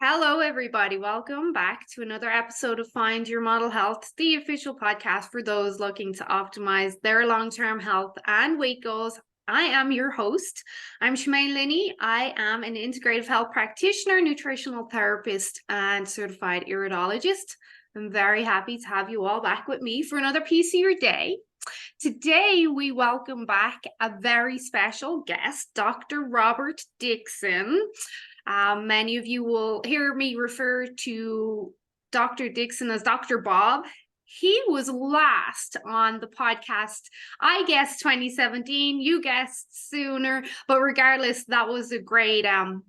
Hello, everybody. Welcome back to another episode of Find Your Model Health, the official podcast for those looking to optimize their long-term health and weight goals. I am your host. I'm Shemaine Linney. I am an integrative health practitioner, nutritional therapist, and certified iridologist. I'm very happy to have you all back with me for another piece of your day. Today, we welcome back a very special guest, Dr. Robert Dickson. Many of you will hear me refer to Dr. Dickson as Dr. Bob. He was last on the podcast, I guess 2017, you guessed sooner, but regardless, that was a great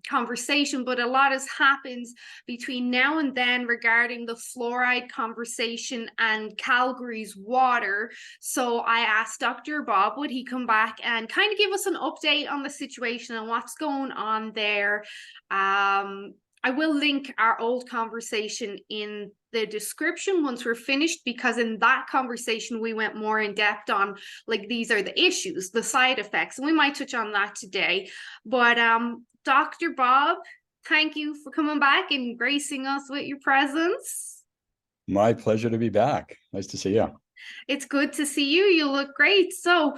conversation. But a lot has happened between now and then regarding the fluoride conversation and Calgary's water. So I asked Dr. Bob, would he come back and kind of give us an update on the situation and what's going on there. I will link our old conversation in the description once we're finished, because in that conversation we went more in depth on like these are the issues, the side effects, and we might touch on that today. But Dr. Bob, thank you for coming back and gracing us with your presence. My pleasure to be back. Nice to see you. It's good to see you. You look great. So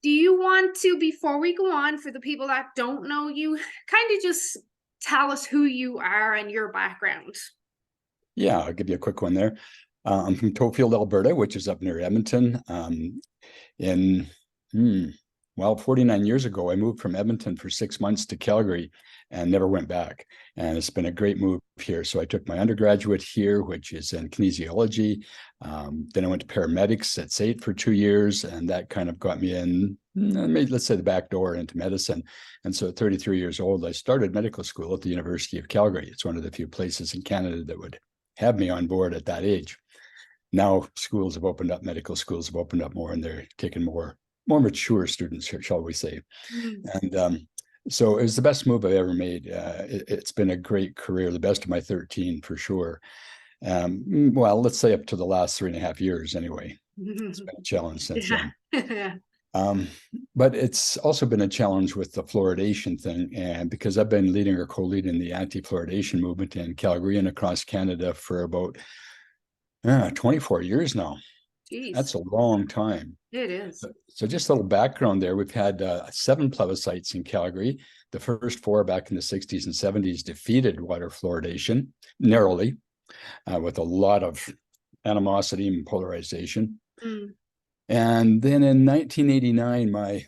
do you want to, before we go on, for the people that don't know you, kind of just tell us who you are and your background? Yeah, I'll give you a quick one there. I'm from Tofield, Alberta, which is up near Edmonton. 49 years ago, I moved from Edmonton for 6 months to Calgary and never went back. And it's been a great move here. So I took my undergraduate here, which is in kinesiology. Then I went to paramedics at SAIT for 2 years, and that kind of got me in, let's say, the back door into medicine. And so at 33 years old, I started medical school at the University of Calgary. It's one of the few places in Canada that would have me on board at that age. Now schools have opened up, medical schools have opened up more, and they're taking more mature students here, shall we say. And so it was the best move I've ever made. It's been a great career, the best of my 13 for sure. Well, let's say up to the last 3.5 years anyway. It's been a challenge since then. But it's also been a challenge with the fluoridation thing, and because I've been leading or co-leading the anti-fluoridation movement in Calgary and across Canada for about 24 years now. Jeez. That's a long time. It is. So just a little background there. We've had 7 plebiscites in Calgary. The first 4 back in the 60s and 70s defeated water fluoridation narrowly, with a lot of animosity and polarization. And then in 1989, my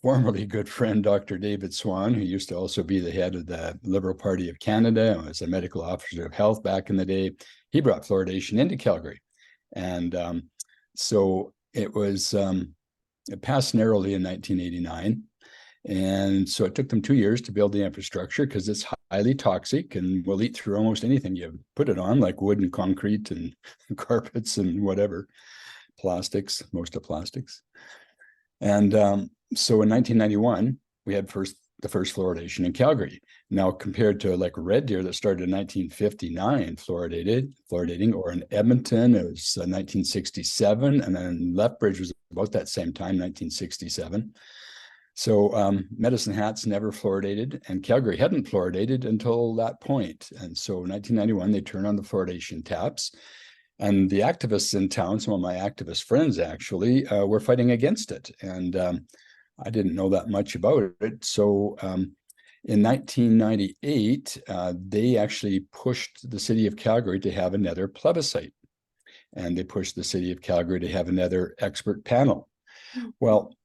formerly good friend, Dr. David Swan, who used to also be the head of the Liberal Party of Canada and was a medical officer of health back in the day, he brought fluoridation into Calgary. And so it was, it passed narrowly in 1989. And so it took them 2 years to build the infrastructure because it's highly toxic and will eat through almost anything you put it on, like wood and concrete and carpets and whatever, plastics, most of plastics. And so in 1991, we had the first fluoridation in Calgary. Now, compared to like Red Deer that started in 1959, fluoridating, or in Edmonton, it was 1967, and then Lethbridge was about that same time, 1967. So Medicine Hat's never fluoridated, and Calgary hadn't fluoridated until that point. And so in 1991, they turned on the fluoridation taps. And the activists in town, some of my activist friends actually, were fighting against it. And I didn't know that much about it. So in 1998, they actually pushed the city of Calgary to have another plebiscite. And they pushed the city of Calgary to have another expert panel. Well,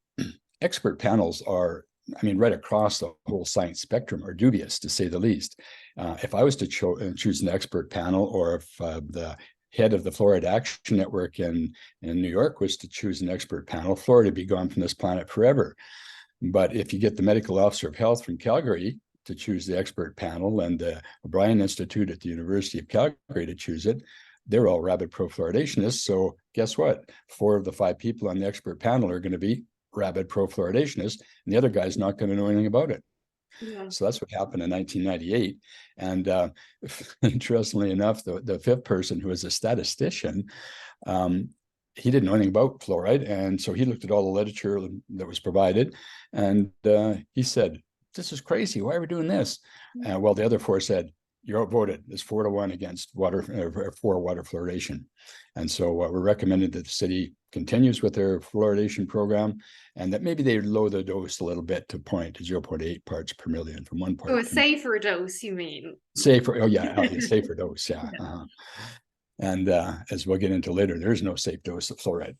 expert panels are, right across the whole science spectrum, are dubious, to say the least. If I was to choose an expert panel, or if the head of the Fluoride Action Network in New York was to choose an expert panel, fluoride would be gone from this planet forever. But if you get the medical officer of health from Calgary to choose the expert panel and the O'Brien Institute at the University of Calgary to choose it, they're all rabid pro-fluoridationists. So guess what? 4 of the 5 people on the expert panel are going to be rabid pro-fluoridationists, and the other guy's not going to know anything about it. Yeah. So that's what happened in 1998. And interestingly enough, the 5th person, who was a statistician, he didn't know anything about fluoride. And so he looked at all the literature that was provided, and he said, "This is crazy. Why are we doing this?" Well, the other 4 said, you're outvoted. It's 4-1 against for water fluoridation. And so we're recommending that the city continues with their fluoridation program, and that maybe they lower the dose a little bit to 0.8 parts per million from 1 part. So a safer dose, you mean? Safer, safer dose, yeah. And as we'll get into later, there's no safe dose of fluoride.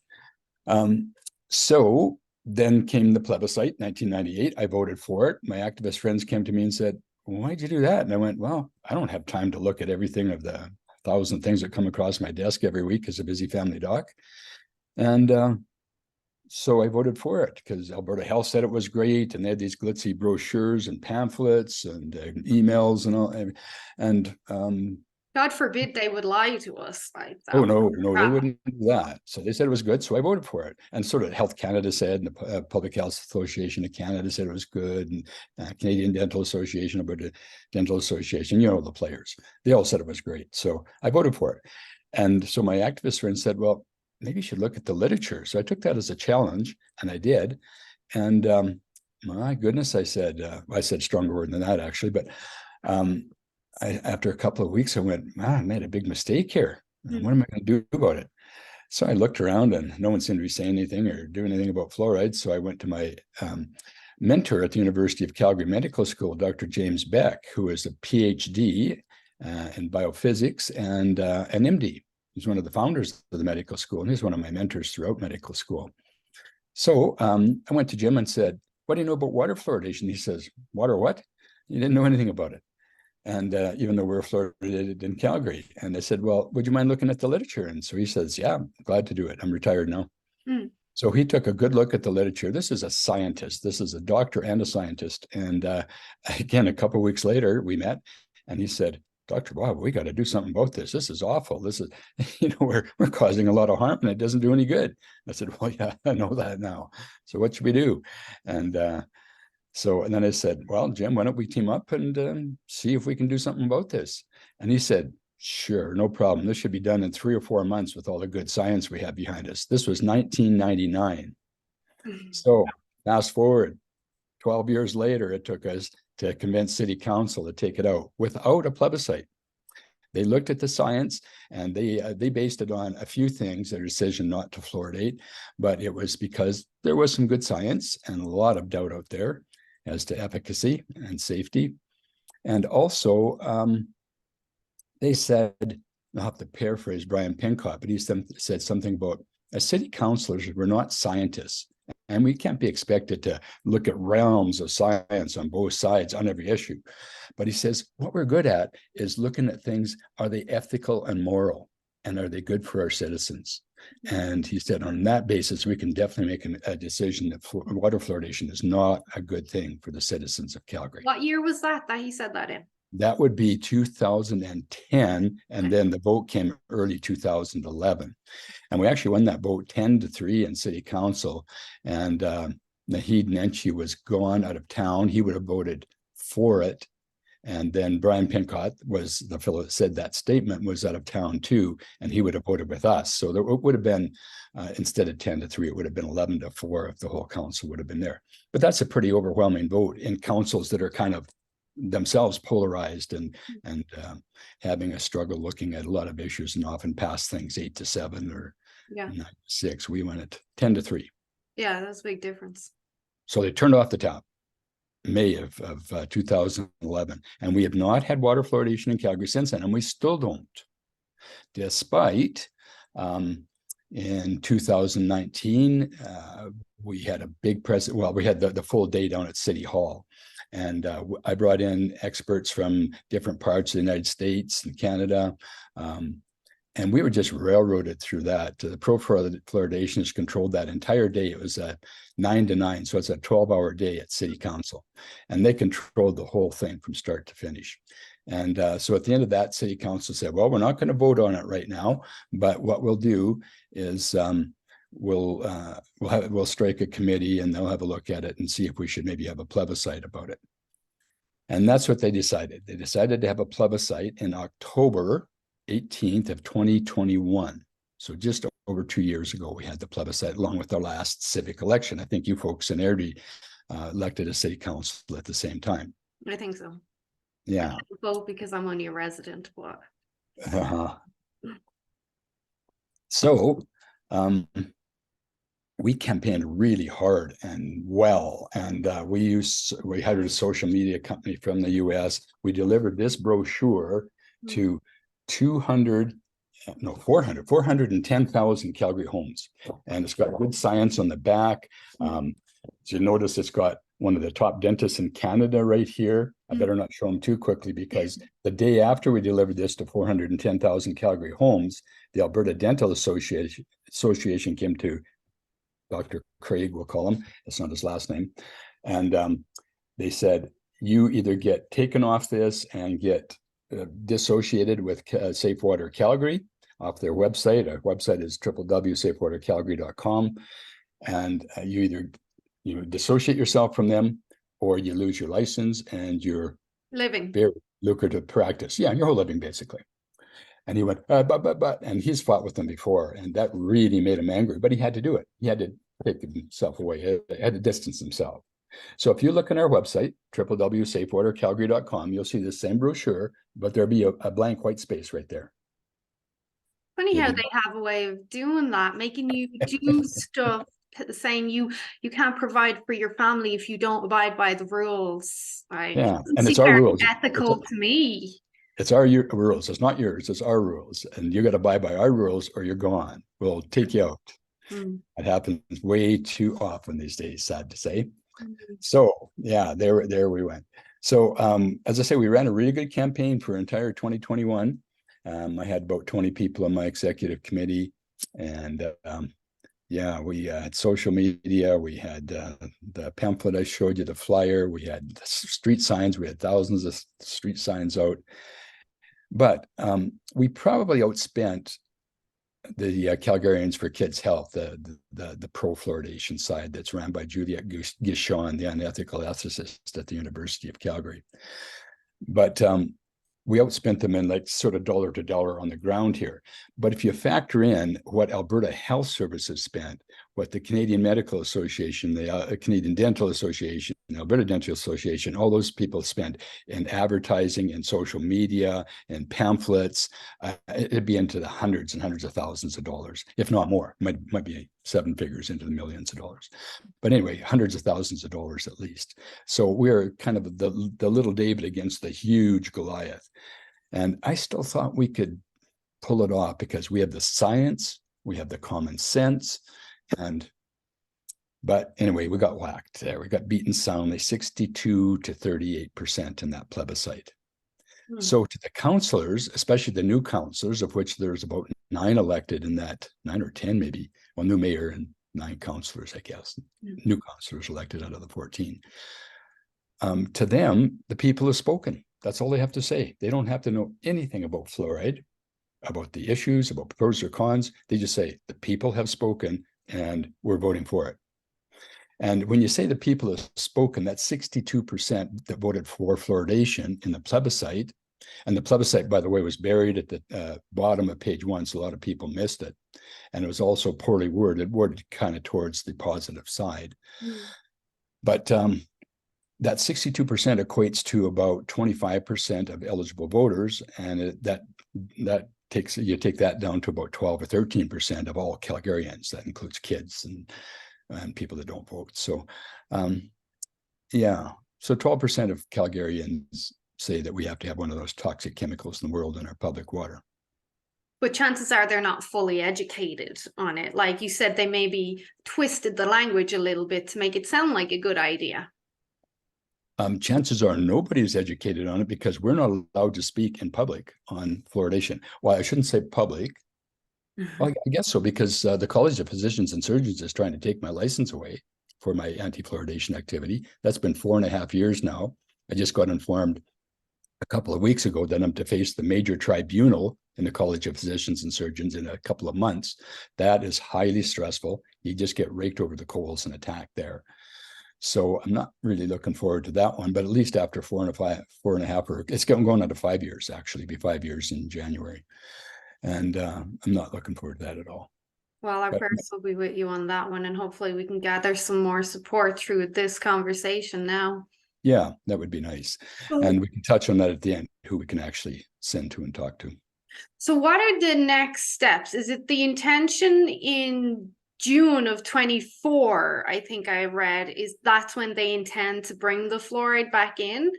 So then came the plebiscite, 1998. I voted for it. My activist friends came to me and said, why'd you do that? And I went, well, I don't have time to look at everything of the 1,000 things that come across my desk every week as a busy family doc. And so I voted for it because Alberta Health said it was great. And they had these glitzy brochures and pamphlets and emails and all. And God forbid they would lie to us like that. Oh, no, they wouldn't do that. So they said it was good. So I voted for it. And sort of Health Canada said, and the Public Health Association of Canada said it was good. And Canadian Dental Association, Alberta Dental Association, the players, they all said it was great. So I voted for it. And so my activist friend said, well, maybe you should look at the literature. So I took that as a challenge, and I did. And my goodness, I said stronger word than that, actually. But after a couple of weeks, I went, man, I made a big mistake here. What am I going to do about it? So I looked around and no one seemed to be saying anything or doing anything about fluoride. So I went to my mentor at the University of Calgary Medical School, Dr. James Beck, who is a PhD in biophysics and an MD. He's one of the founders of the medical school, and he's one of my mentors throughout medical school. So I went to Jim and said, what do you know about water fluoridation? He says, water what? He didn't know anything about it. And even though we're fluoridated in Calgary. And I said, well, would you mind looking at the literature? And so he says, yeah, I'm glad to do it. I'm retired now. So he took a good look at the literature. This is a scientist. This is a doctor and a scientist. And again, a couple of weeks later, we met and he said, Dr. Bob, we got to do something about this. This is awful. This is, we're causing a lot of harm and it doesn't do any good. I said, well, yeah, I know that now. So what should we do? And then I said, well, Jim, why don't we team up and see if we can do something about this? And he said, sure, no problem. This should be done in 3 or 4 months with all the good science we have behind us. This was 1999. So fast forward 12 years later, it took us to convince City Council to take it out without a plebiscite. They looked at the science and they based it on a few things, their decision not to fluoridate, but it was because there was some good science and a lot of doubt out there as to efficacy and safety. And also, they said, I'll have to paraphrase Brian Pincott, but he said something about as city councilors, we're not scientists, and we can't be expected to look at realms of science on both sides on every issue. But he says, what we're good at is looking at things, are they ethical and moral? And are they good for our citizens? And he said, on that basis, we can definitely make a decision that water fluoridation is not a good thing for the citizens of Calgary. What year was that he said that in? That would be 2010. And then the vote came early 2011. And we actually won that vote 10-3 in City Council. And Naheed Nenshi was gone out of town. He would have voted for it. And then Brian Pincott was the fellow that said that statement, was out of town too, and he would have voted with us. So there would have been, instead of 10-3, it would have been 11-4 if the whole council would have been there. But that's a pretty overwhelming vote in councils that are kind of themselves polarized and having a struggle looking at a lot of issues and often pass things 8-7 or 9-6. We went at 10-3. Yeah, that's a big difference. So they turned off the tap. May of 2011, and we have not had water fluoridation in Calgary since then, and we still don't, despite in 2019 we had a big we had the full day down at City Hall, and I brought in experts from different parts of the United States and Canada, and we were just railroaded through that. The pro fluoridationists controlled that entire day. It was 9 to 9, so it's a 12-hour day at City Council, and they controlled the whole thing from start to finish. And so at the end of that, City Council said, well, we're not going to vote on it right now, but what we'll do is we'll strike a committee and they'll have a look at it and see if we should maybe have a plebiscite about it. And that's what they decided. They decided to have a plebiscite in October 18th of 2021. So just over 2 years ago, we had the plebiscite along with our last civic election. I think you folks in Airdrie elected a city council at the same time. I think so. Yeah. Both because I'm only a resident, but So we campaigned really hard and well, and we hired a social media company from the US. We delivered this brochure to 410,000 Calgary homes, and it's got good science on the back. So you notice it's got one of the top dentists in Canada right here. I better not show them too quickly, because the day after we delivered this to 410,000 Calgary homes, the Alberta Dental Association came to Dr. Craig, we'll call him. It's not his last name. And they said, you either get taken off this and get dissociated with Safe Water Calgary off their website. Our website is www.safewatercalgary.com. And you either dissociate yourself from them, or you lose your license and your living. Very lucrative practice. Yeah, your whole living, basically. And he went, but, and he's fought with them before, and that really made him angry, but he had to do it. He had to take himself away. He had to distance himself. So if you look on our website, www.safewatercalgary.com, you'll see the same brochure, but there'll be a blank white space right there. Funny how they have a way of doing that, making you do stuff, saying you can't provide for your family if you don't abide by the rules. Yeah, and it's our rules. Ethical to me. It's our rules. It's not yours. It's our rules, and you got to abide by our rules, or you're gone. We'll take you out. It happens way too often these days, sad to say. So yeah, there we went. So as I say, we ran a really good campaign for entire 2021. I had about 20 people on my executive committee, and yeah, we had social media. We had the pamphlet I showed you, the flyer. We had the street signs. We had thousands of street signs out. But we probably outspent the Calgarians for Kids Health, the pro-fluoridation side that's ran by Juliette Guichon, the unethical ethicist at the University of Calgary. But we outspent them in like sort of dollar to dollar on the ground here. But if you factor in what Alberta Health Services spent, what the Canadian Medical Association, the Canadian Dental Association, the Alberta Dental Association, all those people spent in advertising and social media and pamphlets, it'd be into the hundreds and hundreds of thousands of dollars, if not more. Might be seven figures into the millions of dollars. But anyway, hundreds of thousands of dollars at least. So we're kind of the little David against the huge Goliath. And I still thought we could pull it off because we have the science, we have the common sense, but anyway, we got whacked there. We got beaten soundly, 62 to 38% in that plebiscite. So to the councillors, especially the new councillors, of which there's about 9 elected in that, 9 or 10 maybe, well, new mayor and 9 councillors, I guess, new councillors elected out of the 14. To them, the people have spoken. That's all they have to say. They don't have to know anything about fluoride, about the issues, about pros or cons. They just say, the people have spoken and we're voting for it. And when you say the people have spoken, that's 62% that voted for fluoridation in the plebiscite. And the plebiscite, by the way, was buried at the bottom of page 1, so a lot of people missed it. And it was also poorly worded kind of towards the positive side. But that 62% equates to about 25% of eligible voters, and that you take that down to about 12 or 13% of all Calgarians. That includes kids and people that don't vote. So, yeah, so 12% of Calgarians say that we have to have one of those toxic chemicals in the world in our public water. But chances are they're not fully educated on it. Like you said, they maybe twisted the language a little bit to make it sound like a good idea. Chances are nobody's educated on it because we're not allowed to speak in public on fluoridation. Well, I shouldn't say public. Well, I guess so, because the College of Physicians and Surgeons is trying to take my license away for my anti-fluoridation activity. That's been 4.5 years now. I just got informed a couple of weeks ago that I'm to face the major tribunal in the College of Physicians and Surgeons in a couple of months. That is highly stressful. You just get raked over the coals and attacked there. So I'm not really looking forward to that one, but at least after 4.5, or it's going on to 5 years, actually, it'll be 5 years in January. And I'm not looking forward to that at all. Well, our prayers will be with you on that one, and hopefully we can gather some more support through this conversation now. Yeah, that would be nice. And we can touch on that at the end, who we can actually send to and talk to. So what are the next steps? Is it the intention in June of 24, I think I read, is that's when they intend to bring the fluoride back in?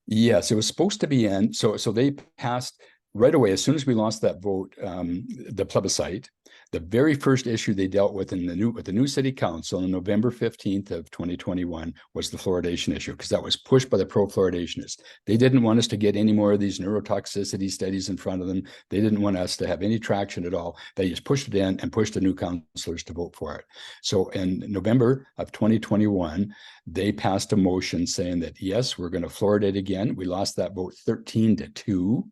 Yes, it was supposed to be in. So they passed right away as soon as we lost that vote, the plebiscite. The very first issue they dealt with with the new city council on November 15th of 2021 was the fluoridation issue, because that was pushed by the pro-fluoridationists. They didn't want us to get any more of these neurotoxicity studies in front of them. They didn't want us to have any traction at all. They just pushed it in and pushed the new councillors to vote for it. So in November of 2021, they passed a motion saying that, yes, we're going to fluoridate again. We lost that vote 13-2.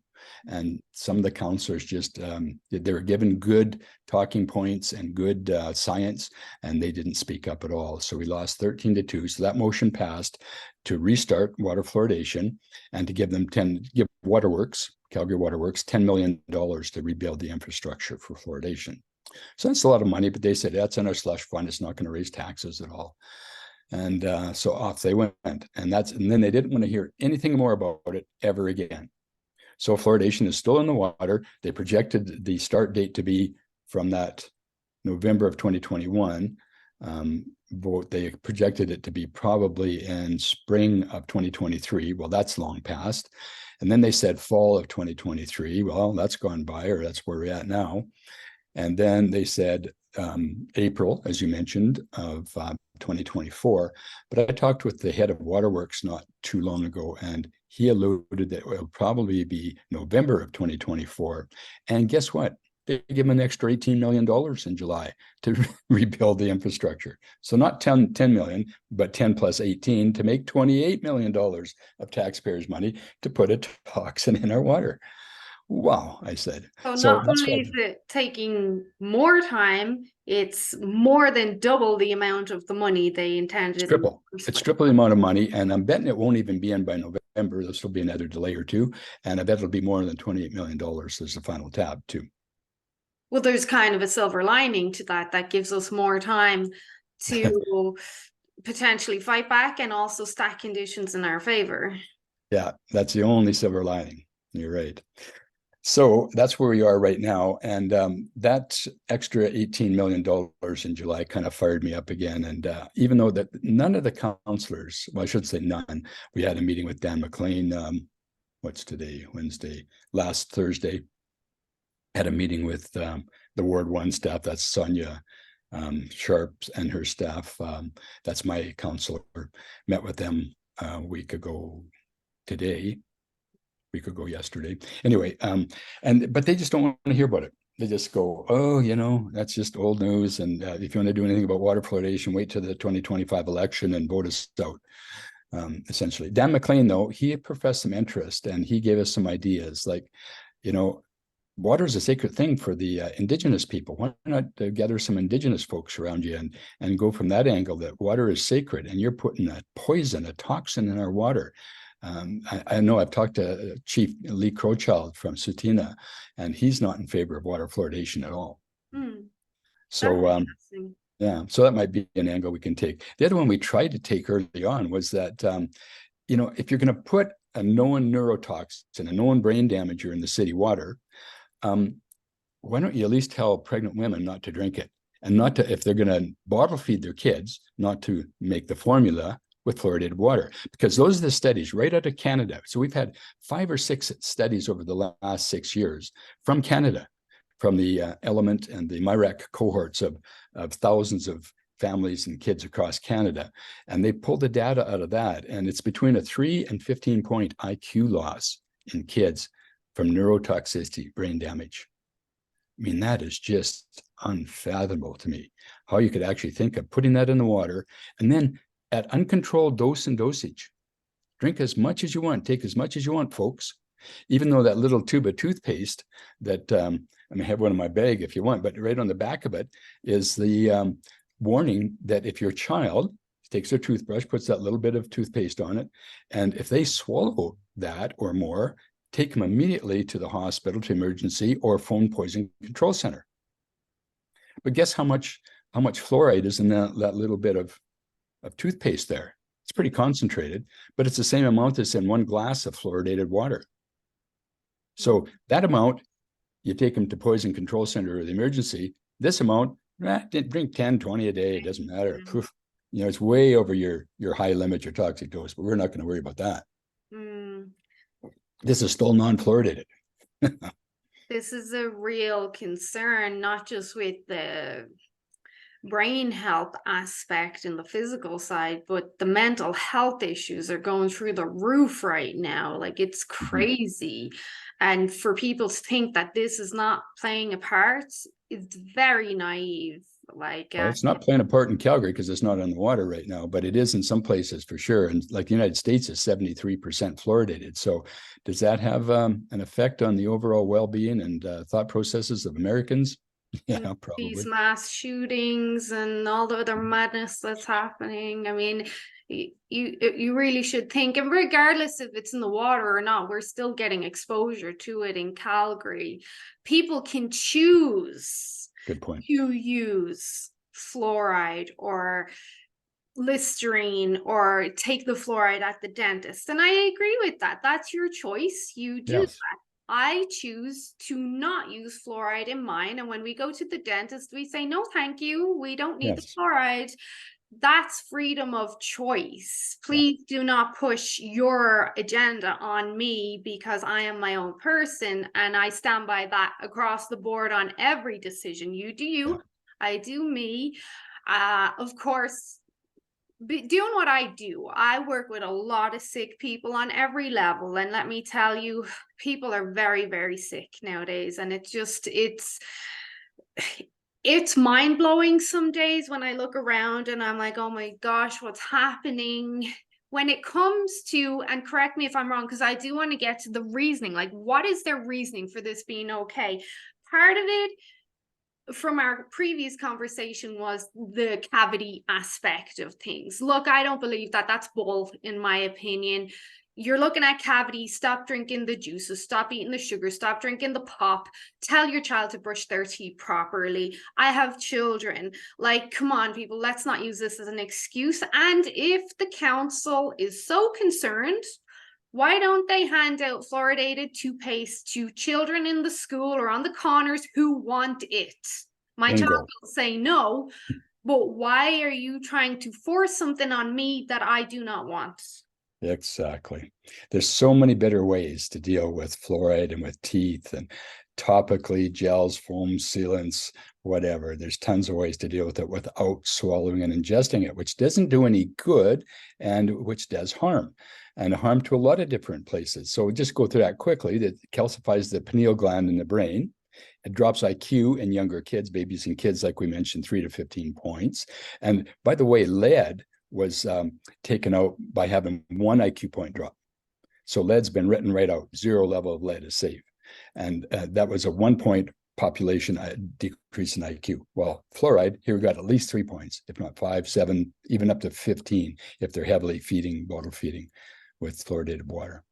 And some of the counselors just, they were given good talking points and good science, and they didn't speak up at all. So we lost 13-2. So that motion passed to restart water fluoridation and to give Waterworks, Calgary Waterworks, $10 million to rebuild the infrastructure for fluoridation. So that's a lot of money, but they said that's in our slush fund. It's not going to raise taxes at all. And so off they went. And then they didn't want to hear anything more about it ever again. So fluoridation is still in the water. They projected the start date to be from that November of 2021 vote. They projected it to be probably in spring of 2023. Well, that's long past. And then they said fall of 2023. Well, that's gone by, or that's where we're at now. And then they said April, as you mentioned, of 2024. But I talked with the head of Waterworks not too long ago, and he alluded that it will probably be November of 2024. And guess what? They give him an extra $18 million in July to rebuild the infrastructure. So not 10 million, but 10 plus 18 to make $28 million of taxpayers' money to put a toxin in our water. Wow, I said. So So not that's only what is it taking more time, it's more than double the amount of the money they intended. It's triple the amount of money, and I'm betting it won't even be in by November. This will be another delay or two, and I bet it'll be more than $28 million as the final tab too. Well, there's kind of a silver lining to that. That gives us more time to potentially fight back and also stack conditions in our favor. Yeah, that's the only silver lining. You're right. So that's where we are right now. And that extra $18 million in July kind of fired me up again. And even though that none of the counselors, well, I should say none, we had a meeting with Dan McLean, what's today, Wednesday, last Thursday, had a meeting with the Ward 1 staff, that's Sonia Sharp and her staff. That's my counselor. Met with them a week ago today. Week ago yesterday. Anyway, but they just don't want to hear about it. They just go, oh, that's just old news. And if you want to do anything about water fluoridation, wait till the 2025 election and vote us out. Essentially, Dan McLean, though, he professed some interest and he gave us some ideas. Like, water is a sacred thing for the Indigenous people. Why not gather some Indigenous folks around you and go from that angle that water is sacred and you're putting a poison, a toxin in our water. I know I've talked to Chief Lee Crowchild from Sutina, and he's not in favor of water fluoridation at all. So, yeah, so that might be an angle we can take. The other one we tried to take early on was that, if you're going to put a known neurotoxin, a known brain damager in the city water, why don't you at least tell pregnant women not to drink it, and not to, if they're going to bottle feed their kids, not to make the formula with fluoridated water, because those are the studies right out of Canada. So we've had 5 or 6 studies over the last 6 years from Canada, from the Element and the MIRAC cohorts of thousands of families and kids across Canada. And they pulled the data out of that. And it's between a 3 and 15 point IQ loss in kids from neurotoxicity, brain damage. I mean, that is just unfathomable to me, how you could actually think of putting that in the water and then at uncontrolled dose and dosage. Drink as much as you want, take as much as you want, folks. Even though that little tube of toothpaste that, I have one in my bag if you want, but right on the back of it is the warning that if your child takes their toothbrush, puts that little bit of toothpaste on it, and if they swallow that or more, take them immediately to the hospital, to emergency, or phone poison control center. But guess how much fluoride is in that little bit of toothpaste there? It's pretty concentrated, but it's the same amount as in one glass of fluoridated water. So that amount, you take them to poison control center or the emergency, this amount, drink 10, 20 a day, it doesn't matter. Poof. You know, it's way over your high limit, your toxic dose, but we're not going to worry about that. This is still non-fluoridated. This is a real concern, not just with the brain health aspect and the physical side, but the mental health issues are going through the roof right now. Like, it's crazy. And for people to think that this is not playing a part is very naive. Like, well, it's not playing a part in Calgary because it's not on the water right now, but it is in some places for sure. And like the United States is 73% fluoridated. So does that have an effect on the overall well-being and thought processes of Americans? Yeah, probably. These mass shootings and all the other madness that's happening. I mean, you really should think, and regardless if it's in the water or not, we're still getting exposure to it in Calgary. People can choose Good point. to use fluoride or Listerine or take the fluoride at the dentist. And I agree with that. That's your choice. You do that. I choose to not use fluoride in mine. And when we go to the dentist, we say, no, thank you. We don't need the fluoride. That's freedom of choice. Please do not push your agenda on me, because I am my own person. And I stand by that across the board on every decision. You do you, I do me. Of course, doing what I do, I work with a lot of sick people on every level. And let me tell you, people are very, very sick nowadays. And it's mind-blowing some days when I look around and I'm like, oh my gosh, what's happening? When it comes to, and correct me if I'm wrong, because I do want to get to the reasoning, like, what is their reasoning for this being okay? Part of it from our previous conversation was the cavity aspect of things. Look, I don't believe that. That's bull, in my opinion. You're looking at cavity, stop drinking the juices, stop eating the sugar, stop drinking the pop, tell your child to brush their teeth properly. I have children. Like, come on, people, let's not use this as an excuse. And if the council is so concerned, why don't they hand out fluoridated toothpaste to children in the school or on the corners who want it? My child will say no, but why are you trying to force something on me that I do not want? Exactly. There's so many better ways to deal with fluoride and with teeth and topically, gels, foam, sealants, whatever. There's tons of ways to deal with it without swallowing and ingesting it, which doesn't do any good and which does harm, and harm to a lot of different places. So just go through that quickly. That calcifies the pineal gland in the brain. It drops IQ in younger kids, babies and kids, like we mentioned, 3 to 15 points. And by the way, lead was taken out by having 1 IQ point drop. So lead's been written right out. 0 level of lead is safe. And that was a 1 point population decrease in IQ. Well, fluoride, here we got at least 3 points, if not 5, 7, even up to 15, if they're heavily bottle feeding with fluoridated water.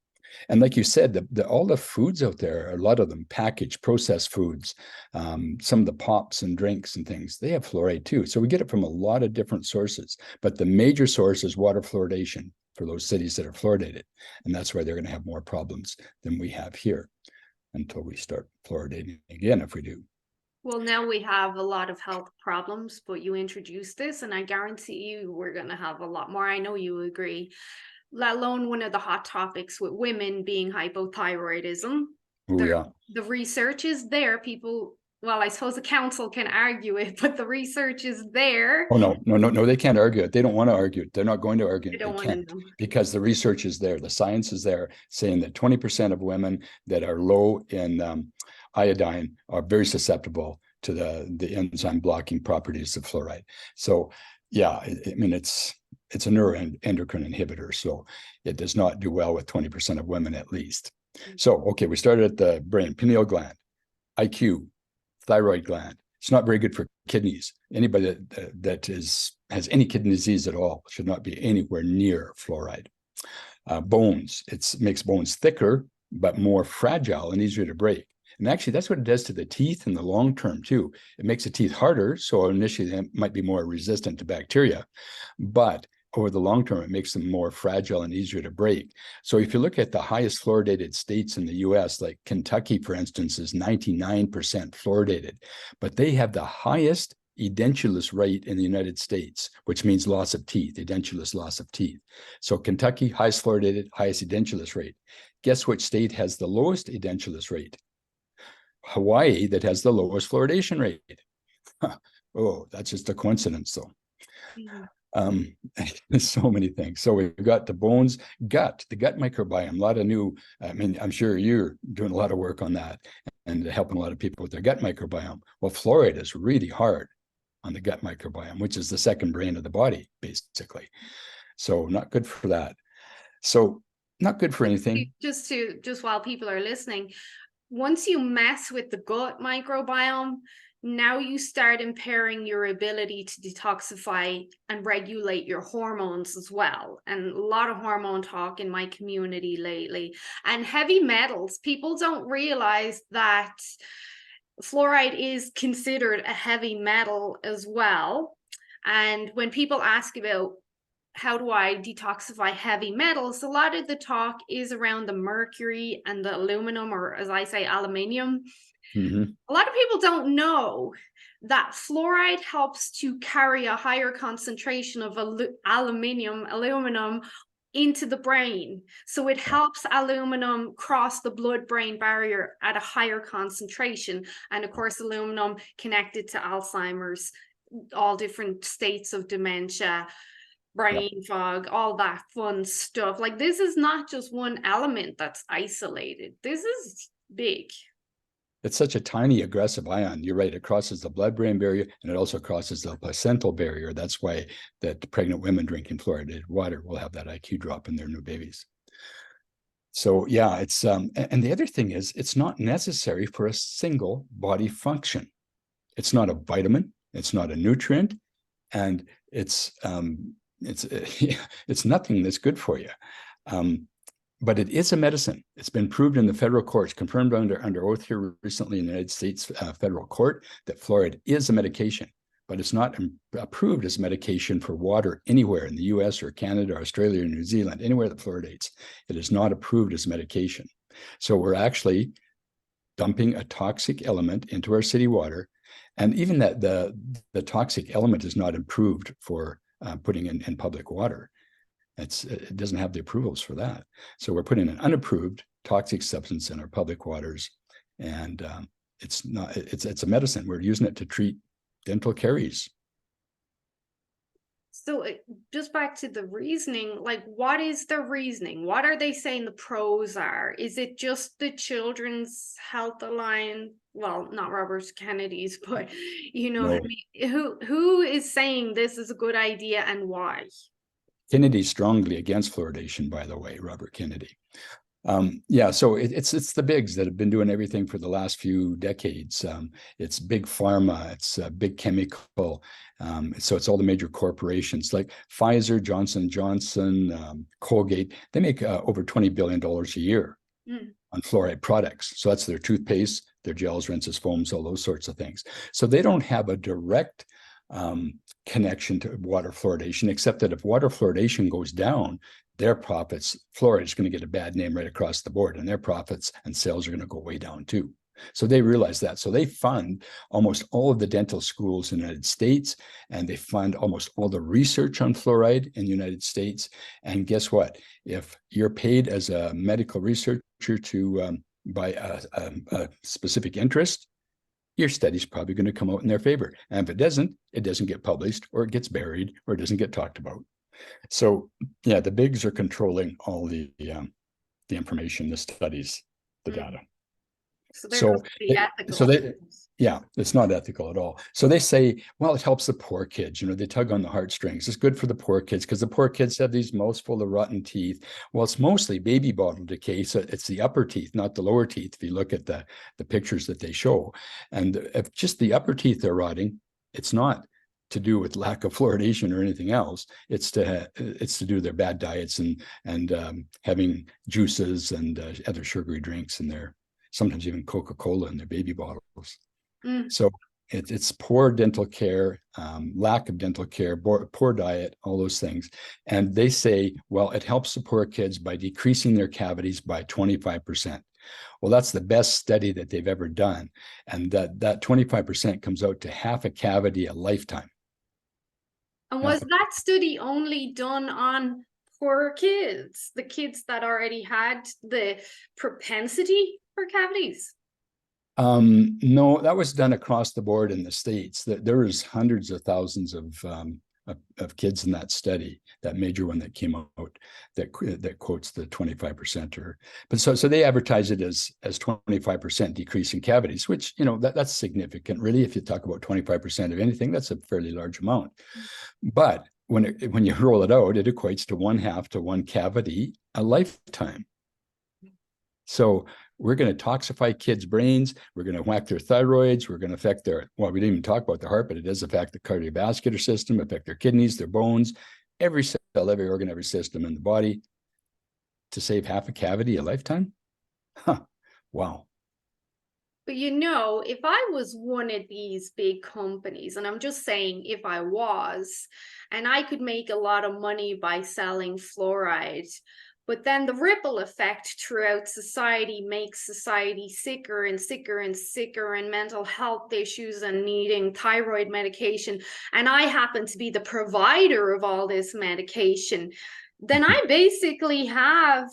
And like you said, all the foods out there, a lot of them packaged, processed foods, some of the pops and drinks and things, they have fluoride too. So we get it from a lot of different sources. But the major source is water fluoridation for those cities that are fluoridated. And that's why they're going to have more problems than we have here until we start fluoridating again, if we do. Well, now we have a lot of health problems, but you introduced this, and I guarantee you we're going to have a lot more. I know you agree. Let alone one of the hot topics with women being hypothyroidism. The research is there. People, well, I suppose the council can argue it, but the research is there. Oh, no, they can't argue it. They don't want to argue it. They're not going to argue it. They can't, because the research is there. The science is there, saying that 20% of women that are low in iodine are very susceptible to the enzyme blocking properties of fluoride. So yeah, I mean, it's a neuroendocrine inhibitor, so it does not do well with 20% of women at least. So, okay, we started at the brain, pineal gland, IQ, thyroid gland. It's not very good for kidneys. Anybody that has any kidney disease at all should not be anywhere near fluoride. Bones, it makes bones thicker, but more fragile and easier to break. And actually, that's what it does to the teeth in the long term, too. It makes the teeth harder, so initially they might be more resistant to bacteria. But over the long term, it makes them more fragile and easier to break. So if you look at the highest fluoridated states in the US, like Kentucky, for instance, is 99% fluoridated, but they have the highest edentulous rate in the United States, which means loss of teeth, edentulous loss of teeth. So Kentucky, highest fluoridated, highest edentulous rate. Guess which state has the lowest edentulous rate? Hawaii, that has the lowest fluoridation rate. Oh, that's just a coincidence, though. So many things. So we've got the bones, the gut microbiome, a lot of new, I mean, I'm sure you're doing a lot of work on that and helping a lot of people with their gut microbiome. Well, fluoride is really hard on the gut microbiome, which is the second brain of the body, basically. So not good for that. So not good for anything. Just while people are listening, once you mess with the gut microbiome, now you start impairing your ability to detoxify and regulate your hormones as well. And a lot of hormone talk in my community lately. And heavy metals, people don't realize that fluoride is considered a heavy metal as well. And when people ask about how do I detoxify heavy metals, a lot of the talk is around the mercury and the aluminum, or as I say, aluminium. Mm-hmm. A lot of people don't know that fluoride helps to carry a higher concentration of aluminum into the brain. So it helps aluminum cross the blood-brain barrier at a higher concentration. And of course, aluminum connected to Alzheimer's, all different states of dementia, brain fog, all that fun stuff. Like, this is not just one element that's isolated. This is big. It's such a tiny aggressive ion. You're right. It crosses the blood-brain barrier, and it also crosses the placental barrier. That's why that pregnant women drinking fluoridated water will have that IQ drop in their new babies. So yeah, it's and the other thing is, it's not necessary for a single body function. It's not a vitamin. It's not a nutrient, and it's nothing that's good for you. But it is a medicine. It's been proved in the federal courts, confirmed under oath here recently in the United States federal court, that fluoride is a medication, but it's not approved as medication for water anywhere in the US or Canada or Australia or New Zealand, anywhere that fluoridates. It is not approved as medication. So we're actually dumping a toxic element into our city water. And even that the toxic element is not approved for putting in public water. It doesn't have the approvals for that. So we're putting an unapproved toxic substance in our public waters, and it's a medicine. We're using it to treat dental caries. So just back to the reasoning, like, what is the reasoning? What are they saying the pros are? Is it just the Children's Health Alliance? Well, not Robert Kennedy's, but you know what I mean? Who is saying this is a good idea and why? Kennedy's strongly against fluoridation, by the way, Robert Kennedy. So it's the bigs that have been doing everything for the last few decades. It's big pharma, it's big chemical. So it's all the major corporations like Pfizer, Johnson & Johnson, Colgate. They make over $20 billion a year on fluoride products. So that's their toothpaste, their gels, rinses, foams, all those sorts of things. So they don't have a direct connection to water fluoridation, except that if water fluoridation goes down, their profits, fluoride is going to get a bad name right across the board, and their profits and sales are going to go way down too. So they realize that. So they fund almost all of the dental schools in the United States, and they fund almost all the research on fluoride in the United States. And guess what? If you're paid as a medical researcher to by a specific interest, your study's probably going to come out in their favor. And if it doesn't get published, or it gets buried, or it doesn't get talked about. So yeah, the bigs are controlling all the information, the studies, the data. It's not ethical at all. So they say, well, it helps the poor kids. You know, they tug on the heartstrings. It's good for the poor kids because the poor kids have these mouths full of rotten teeth. Well, it's mostly baby bottle decay. So it's the upper teeth, not the lower teeth. If you look at the pictures that they show, and if just the upper teeth are rotting, it's not to do with lack of fluoridation or anything else. It's to do their bad diets and having juices and other sugary drinks in there. Sometimes even Coca-Cola in their baby bottles. So It's poor dental care, lack of dental care, poor diet, all those things. And they say, well, it helps the poor kids by decreasing their cavities by 25%. Well, that's the best study that they've ever done. And that 25% comes out to half a cavity a lifetime. And was that study only done on poor kids, the kids that already had the propensity for cavities? No, that was done across the board in the States. There was hundreds of thousands of kids in that study, that major one that came out that quotes the 25%. But so they advertise it as 25% decrease in cavities, which, you know, that's significant, really. If you talk about 25% of anything, that's a fairly large amount. But when you roll it out, it equates to 1/2 to 1 cavity a lifetime. So we're going to toxify kids' brains. We're going to whack their thyroids. We're going to affect well, we didn't even talk about the heart, but it does affect the cardiovascular system, affect their kidneys, their bones, every cell, every organ, every system in the body, to save half a cavity a lifetime. Huh. Wow. But you know, if I was one of these big companies, and I'm just saying if I was, and I could make a lot of money by selling fluoride, but then the ripple effect throughout society makes society sicker and sicker and sicker, and mental health issues and needing thyroid medication, and I happen to be the provider of all this medication, then I basically have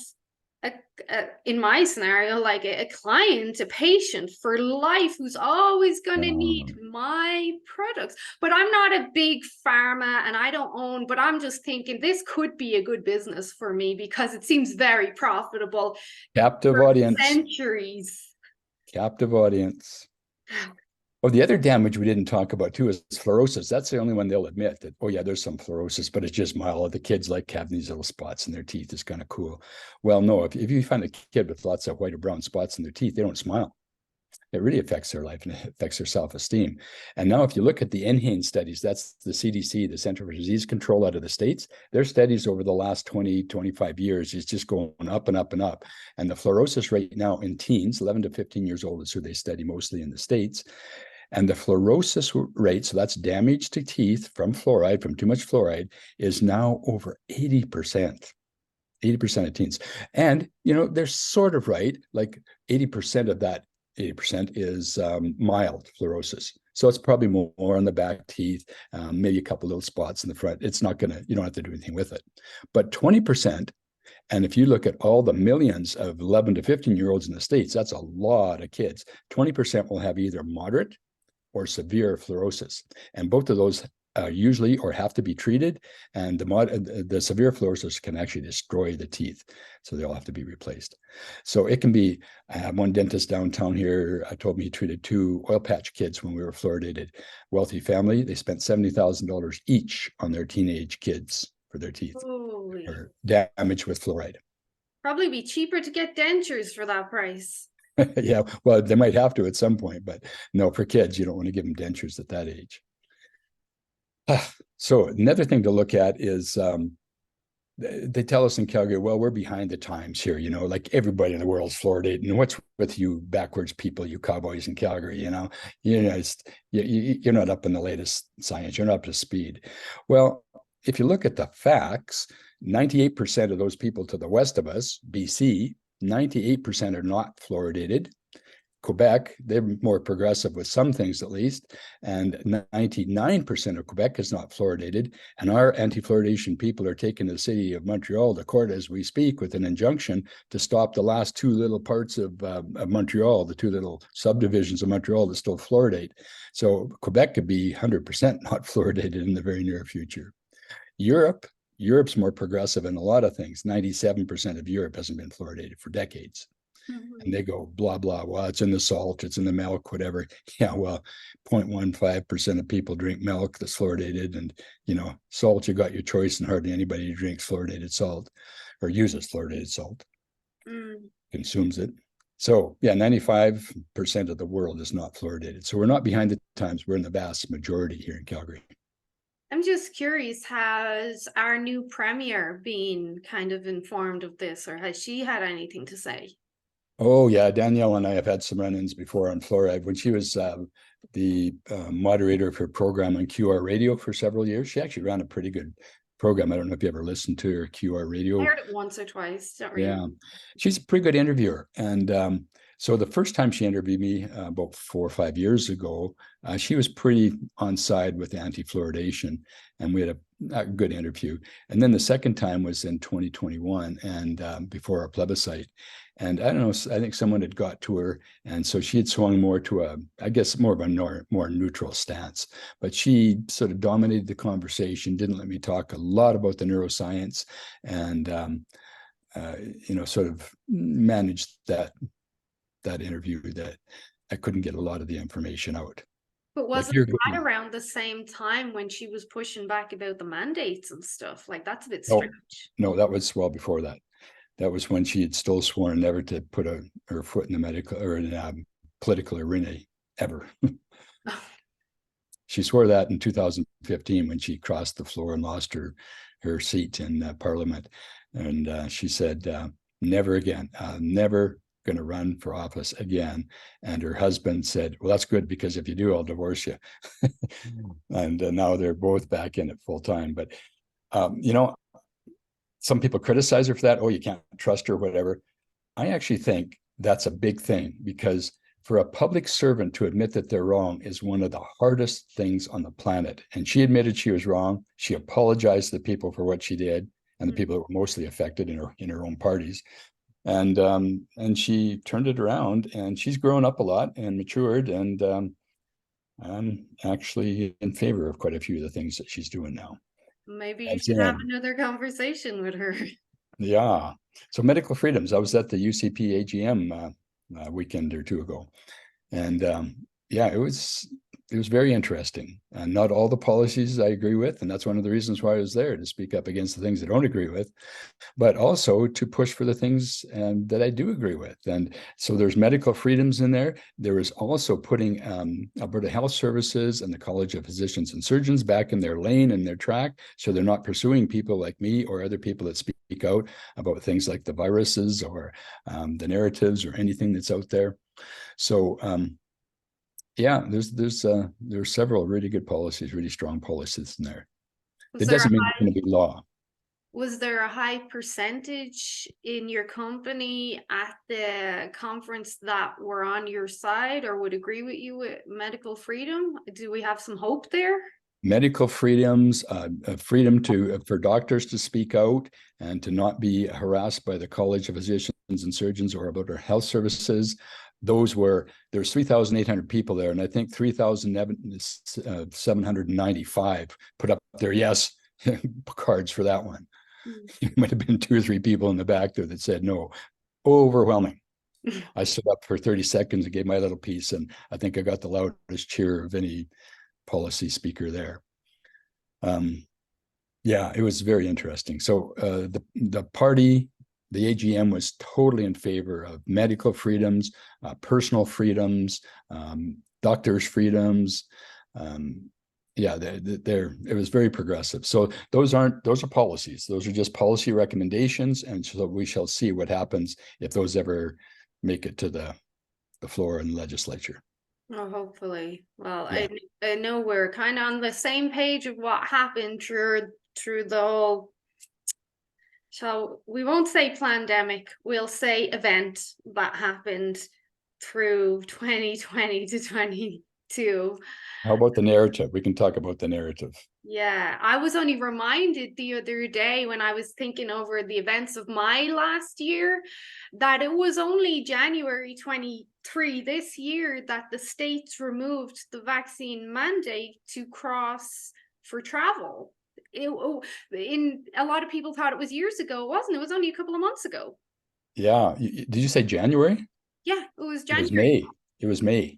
in my scenario, like a client, a patient for life who's always going to need my products. But I'm not a big pharma and I don't own, but I'm just thinking this could be a good business for me because it seems very profitable. Captive for audience. Centuries. Captive audience. Oh, the other damage we didn't talk about too is fluorosis. That's the only one they'll admit that, oh yeah, there's some fluorosis, but it's just mild. The kids like having these little spots in their teeth. It's kind of cool. Well, no, if you find a kid with lots of white or brown spots in their teeth, they don't smile. It really affects their life and it affects their self-esteem. And now if you look at the NHANES studies, that's the CDC, the Center for Disease Control out of the States, their studies over the last 20, 25 years is just going up and up and up. And the fluorosis rate now in teens, 11 to 15 years old is who they study mostly in the States. And the fluorosis rate, so that's damage to teeth from fluoride, from too much fluoride, is now over 80%. 80% of teens. And, you know, they're sort of right. Like 80% of that 80% is mild fluorosis. So it's probably more on the back teeth, maybe a couple little spots in the front. It's not going to, you don't have to do anything with it. But 20%, and if you look at all the millions of 11 to 15-year-olds in the States, that's a lot of kids. 20% will have either moderate or severe fluorosis. And both of those usually or have to be treated. And the severe fluorosis can actually destroy the teeth. So they'll have to be replaced. So it can be, I have one dentist downtown here told me he treated 2 oil patch kids when we were fluoridated. Wealthy family, they spent $70,000 each on their teenage kids for their teeth or damage with fluoride. Probably be cheaper to get dentures for that price. Yeah, well, they might have to at some point, but no, for kids, you don't want to give them dentures at that age. So another thing to look at is they tell us in Calgary, well, we're behind the times here, you know, like everybody in the world's fluoridated. And what's with you backwards people, you cowboys in Calgary, you know, you're not up in the latest science, you're not up to speed. Well, if you look at the facts, 98% of those people to the west of us, BC, 98% are not fluoridated. Quebec, they're more progressive with some things at least, and 99% of Quebec is not fluoridated. And our anti-fluoridation people are taking the city of Montreal to court as we speak with an injunction to stop the last 2 little parts of Montreal, the 2 little subdivisions of Montreal that still fluoridate. So Quebec could be 100% not fluoridated in the very near future. Europe's more progressive in a lot of things. 97% of Europe hasn't been fluoridated for decades. Mm-hmm. And they go, blah, blah, well, it's in the salt, it's in the milk, whatever. Yeah, well, 0.15% of people drink milk that's fluoridated. And, you know, salt, you got your choice, and hardly anybody drinks fluoridated salt or uses fluoridated salt, consumes it. So, yeah, 95% of the world is not fluoridated. So we're not behind the times. We're in the vast majority here in Calgary. I'm just curious, has our new premier been kind of informed of this, or has she had anything to say? Oh yeah, Danielle and I have had some run-ins before on fluoride. When she was the moderator of her program on QR radio for several years, she actually ran a pretty good program. I don't know if you ever listened to her QR I radio. heard it once or twice. Don't really. Yeah, she's a pretty good interviewer. And so the first time she interviewed me about 4 or 5 years ago, she was pretty on side with anti-fluoridation, and we had a good interview. And then the second time was in 2021, and before our plebiscite. And I don't know, I think someone had got to her, and so she had swung more to I guess, more of a more neutral stance. But she sort of dominated the conversation, didn't let me talk a lot about the neuroscience, and sort of managed that interview that I couldn't get a lot of the information out. But But wasn't you're that good. around the same time when she was pushing back about the mandates and stuff? Like, that's a bit No, strange. no, that was well before that. That was when she had still sworn never to put her foot in the medical or in political arena ever. She swore that in 2015 when she crossed the floor and lost her seat in Parliament, and she said, "Never again. Never going to run for office again." And her husband said, "Well, that's good, because if you do, I'll divorce you." And now they're both back in it full time. But some people criticize her for that. Oh, you can't trust her, whatever. I actually think that's a big thing, because for a public servant to admit that they're wrong is one of the hardest things on the planet. And she admitted she was wrong. She apologized to the people for what she did, and the people that were mostly affected in her own parties. And she turned it around, and she's grown up a lot and matured. And I'm actually in favor of quite a few of the things that she's doing now. Maybe you And should have then, another conversation with her. yeah. So medical freedoms. I was at the UCP AGM a weekend or two ago, and yeah, it was very interesting. And not all the policies I agree with, and that's one of the reasons why I was there, to speak up against the things I don't agree with, but also to push for the things that I do agree with. And so there's medical freedoms in there. There is also putting Alberta Health Services and the College of Physicians and Surgeons back in their lane and their track, so they're not pursuing people like me or other people that speak out about things like the viruses or the narratives or anything that's out there. So yeah, there's several really good policies, really strong policies in there. Was That there a doesn't mean it's going to be law. was there a high percentage in your company at the conference that were on your side or would agree with you with medical freedom? Do we have some hope there? Medical freedoms, freedom for doctors to speak out and to not be harassed by the College of Physicians and Surgeons or about our health services. There's 3,800 people there, and I think 3,795 put up their yes cards for that one. It might have been 2 or 3 people in the back there that said no. Overwhelming. I stood up for 30 seconds and gave my little piece, and I think I got the loudest cheer of any policy speaker there. Yeah, it was very interesting. So the party, the AGM, was totally in favor of medical freedoms, personal freedoms, doctors' freedoms. Yeah, it was very progressive. So those are policies. Those are just policy recommendations, and so we shall see what happens if those ever make it to the floor in the legislature. Oh, hopefully. Well, Yeah. I know we're kind of on the same page of what happened through the whole. So we won't say pandemic, we'll say event that happened through 2020 to 22. How about the narrative? We can talk about the narrative. Yeah, I was only reminded the other day when I was thinking over the events of my last year that it was only January 23 this year that the states removed the vaccine mandate to cross for travel. In a lot of people thought it was years ago. It wasn't. It was only a couple of months ago. Yeah. Did you say January? Yeah, it was It was January. May. It was May.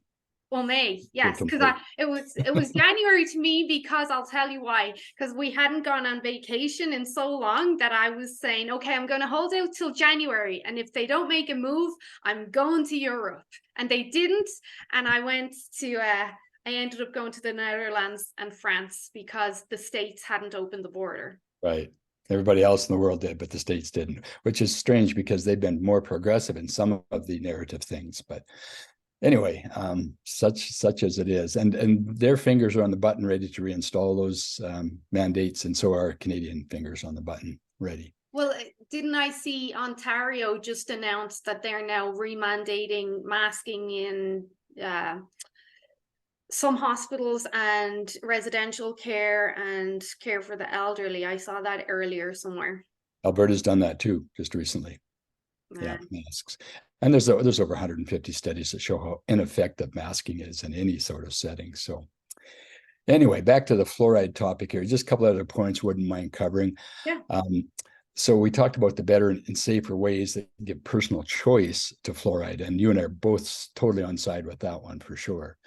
Well, May, Good yes, because complaint. it was January to me, because I'll tell you why. Because we hadn't gone on vacation in so long that I was saying, okay, I'm going to hold out till January, and if they don't make a move, I'm going to Europe. And they didn't, and I ended up going to the Netherlands and France because the states hadn't opened the border. Right. Everybody else in the world did, but the states didn't, which is strange because they've been more progressive in some of the narrative things. But anyway, such as it is, and their fingers are on the button, ready to reinstall those mandates, and so are Canadian fingers on the button, ready. Well, didn't I see Ontario just announced that they're now remandating masking in some hospitals and residential care and care for the elderly? I saw that earlier somewhere. Alberta's done that too, just recently. Yeah, masks. And there's over 150 studies that show how ineffective masking is in any sort of setting. So anyway, back to the fluoride topic here. Just a couple other points wouldn't mind covering. Yeah. So we talked about the better and safer ways that give personal choice to fluoride, and you and I are both totally on side with that one for sure.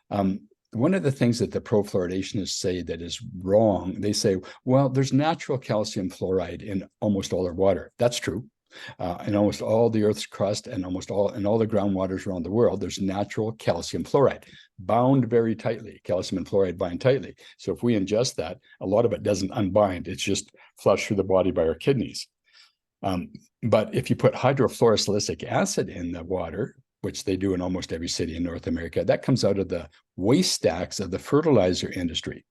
One of the things that the pro-fluoridationists say that is wrong, they say, well, there's natural calcium fluoride in almost all our water. That's true. In almost all the Earth's crust and almost all the groundwaters around the world, there's natural calcium fluoride bound very tightly. Calcium and fluoride bind tightly. So if we ingest that, a lot of it doesn't unbind. It's just flushed through the body by our kidneys. But if you put hydrofluorosilicic acid in the water, which they do in almost every city in North America, that comes out of the waste stacks of the fertilizer industry.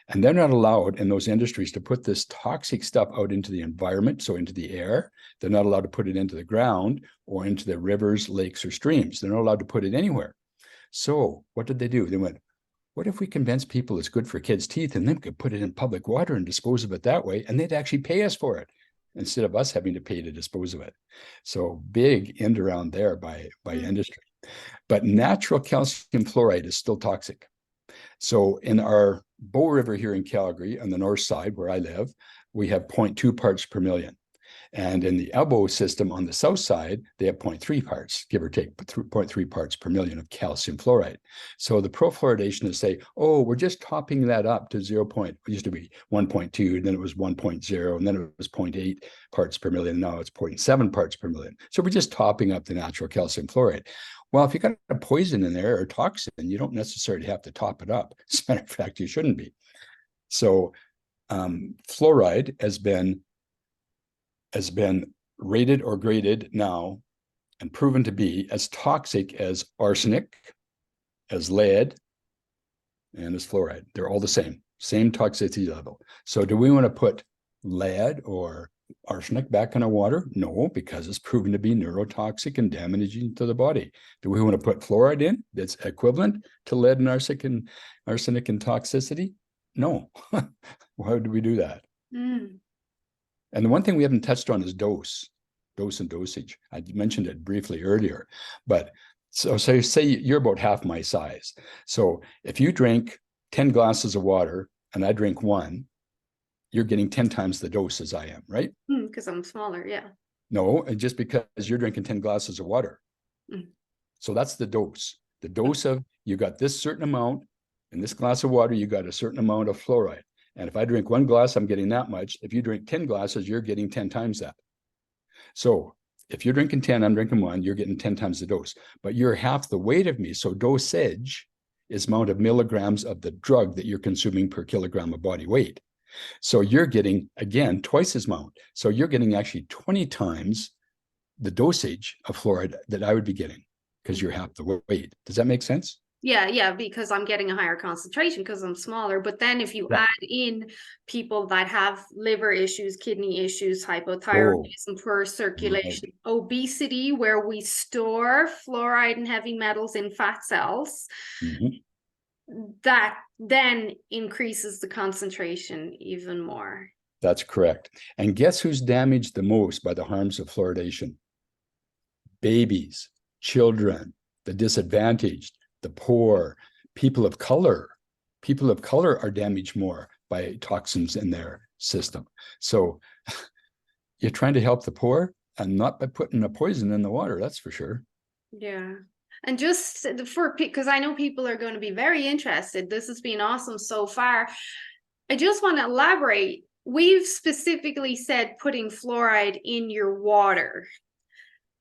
And they're not allowed in those industries to put this toxic stuff out into the environment, so into the air. They're not allowed to put it into the ground or into the rivers, lakes, or streams. They're not allowed to put it anywhere. So what did they do? They went, what if we convince people it's good for kids' teeth and then could put it in public water and dispose of it that way, and they'd actually pay us for it instead of us having to pay to dispose of it. So big end around there by industry. But natural calcium fluoride is still toxic. So in our Bow River here in Calgary, on the north side where I live, we have 0.2 parts per million. And in the Elbow system on the south side, they have 0.3 parts, give or take 0.3 parts per million of calcium fluoride. So the pro-fluoridationists say, oh, we're just topping that up to 0. It used to be 1.2, then it was 1.0, and then it was 0.8 parts per million. Now it's 0.7 parts per million. So we're just topping up the natural calcium fluoride. Well, if you got a poison in there or toxin, you don't necessarily have to top it up. As a matter of fact, you shouldn't be. So fluoride has been rated or graded now and proven to be as toxic as arsenic, as lead, and as fluoride. They're all the same toxicity level. So do we want to put lead or arsenic back in our water? No, because it's proven to be neurotoxic and damaging to the body. Do we want to put fluoride in that's equivalent to lead and arsenic and toxicity? No. Why would we do that? And the one thing we haven't touched on is dose and dosage. I mentioned it briefly earlier, but so say you're about half my size. So if you drink 10 glasses of water and I drink one, you're getting 10 times the dose as I am, right? Because I'm smaller, yeah. No, just because you're drinking 10 glasses of water. So that's the dose. The dose of, you got this certain amount, in this glass of water, you got a certain amount of fluoride. And if I drink one glass, I'm getting that much. If you drink 10 glasses, you're getting 10 times that. So if you're drinking 10, I'm drinking one, you're getting 10 times the dose. But you're half the weight of me. So dosage is amount of milligrams of the drug that you're consuming per kilogram of body weight. So you're getting, again, twice as amount. So you're getting actually 20 times the dosage of fluoride that I would be getting because you're half the weight. Does that make sense? Yeah, because I'm getting a higher concentration because I'm smaller. But then if you add in people that have liver issues, kidney issues, hypothyroidism, poor circulation, obesity, where we store fluoride and heavy metals in fat cells, that then increases the concentration even more. That's correct. And guess who's damaged the most by the harms of fluoridation? Babies, children, the disadvantaged, the poor, people of color. People of color are damaged more by toxins in their system. So you're trying to help the poor and not by putting a poison in the water, that's for sure. Yeah. And just because I know people are going to be very interested, this has been awesome so far. I just want to elaborate. We've specifically said putting fluoride in your water.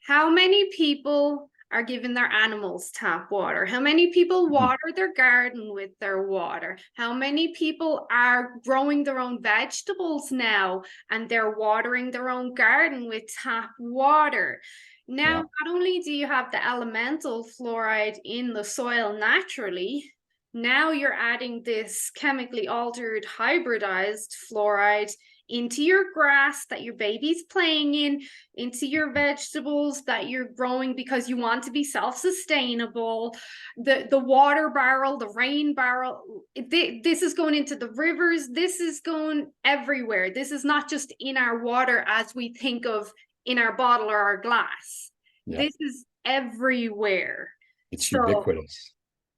How many people are giving their animals tap water? How many people water their garden with their water? How many people are growing their own vegetables now and they're watering their own garden with tap water? Now, not only do you have the elemental fluoride in the soil naturally, now you're adding this chemically altered hybridized fluoride into your grass that your baby's playing in, into your vegetables that you're growing because you want to be self-sustainable. The water barrel, the rain barrel, this is going into the rivers. This is going everywhere. This is not just in our water as we think of in our bottle or our glass. This is everywhere. It's ubiquitous.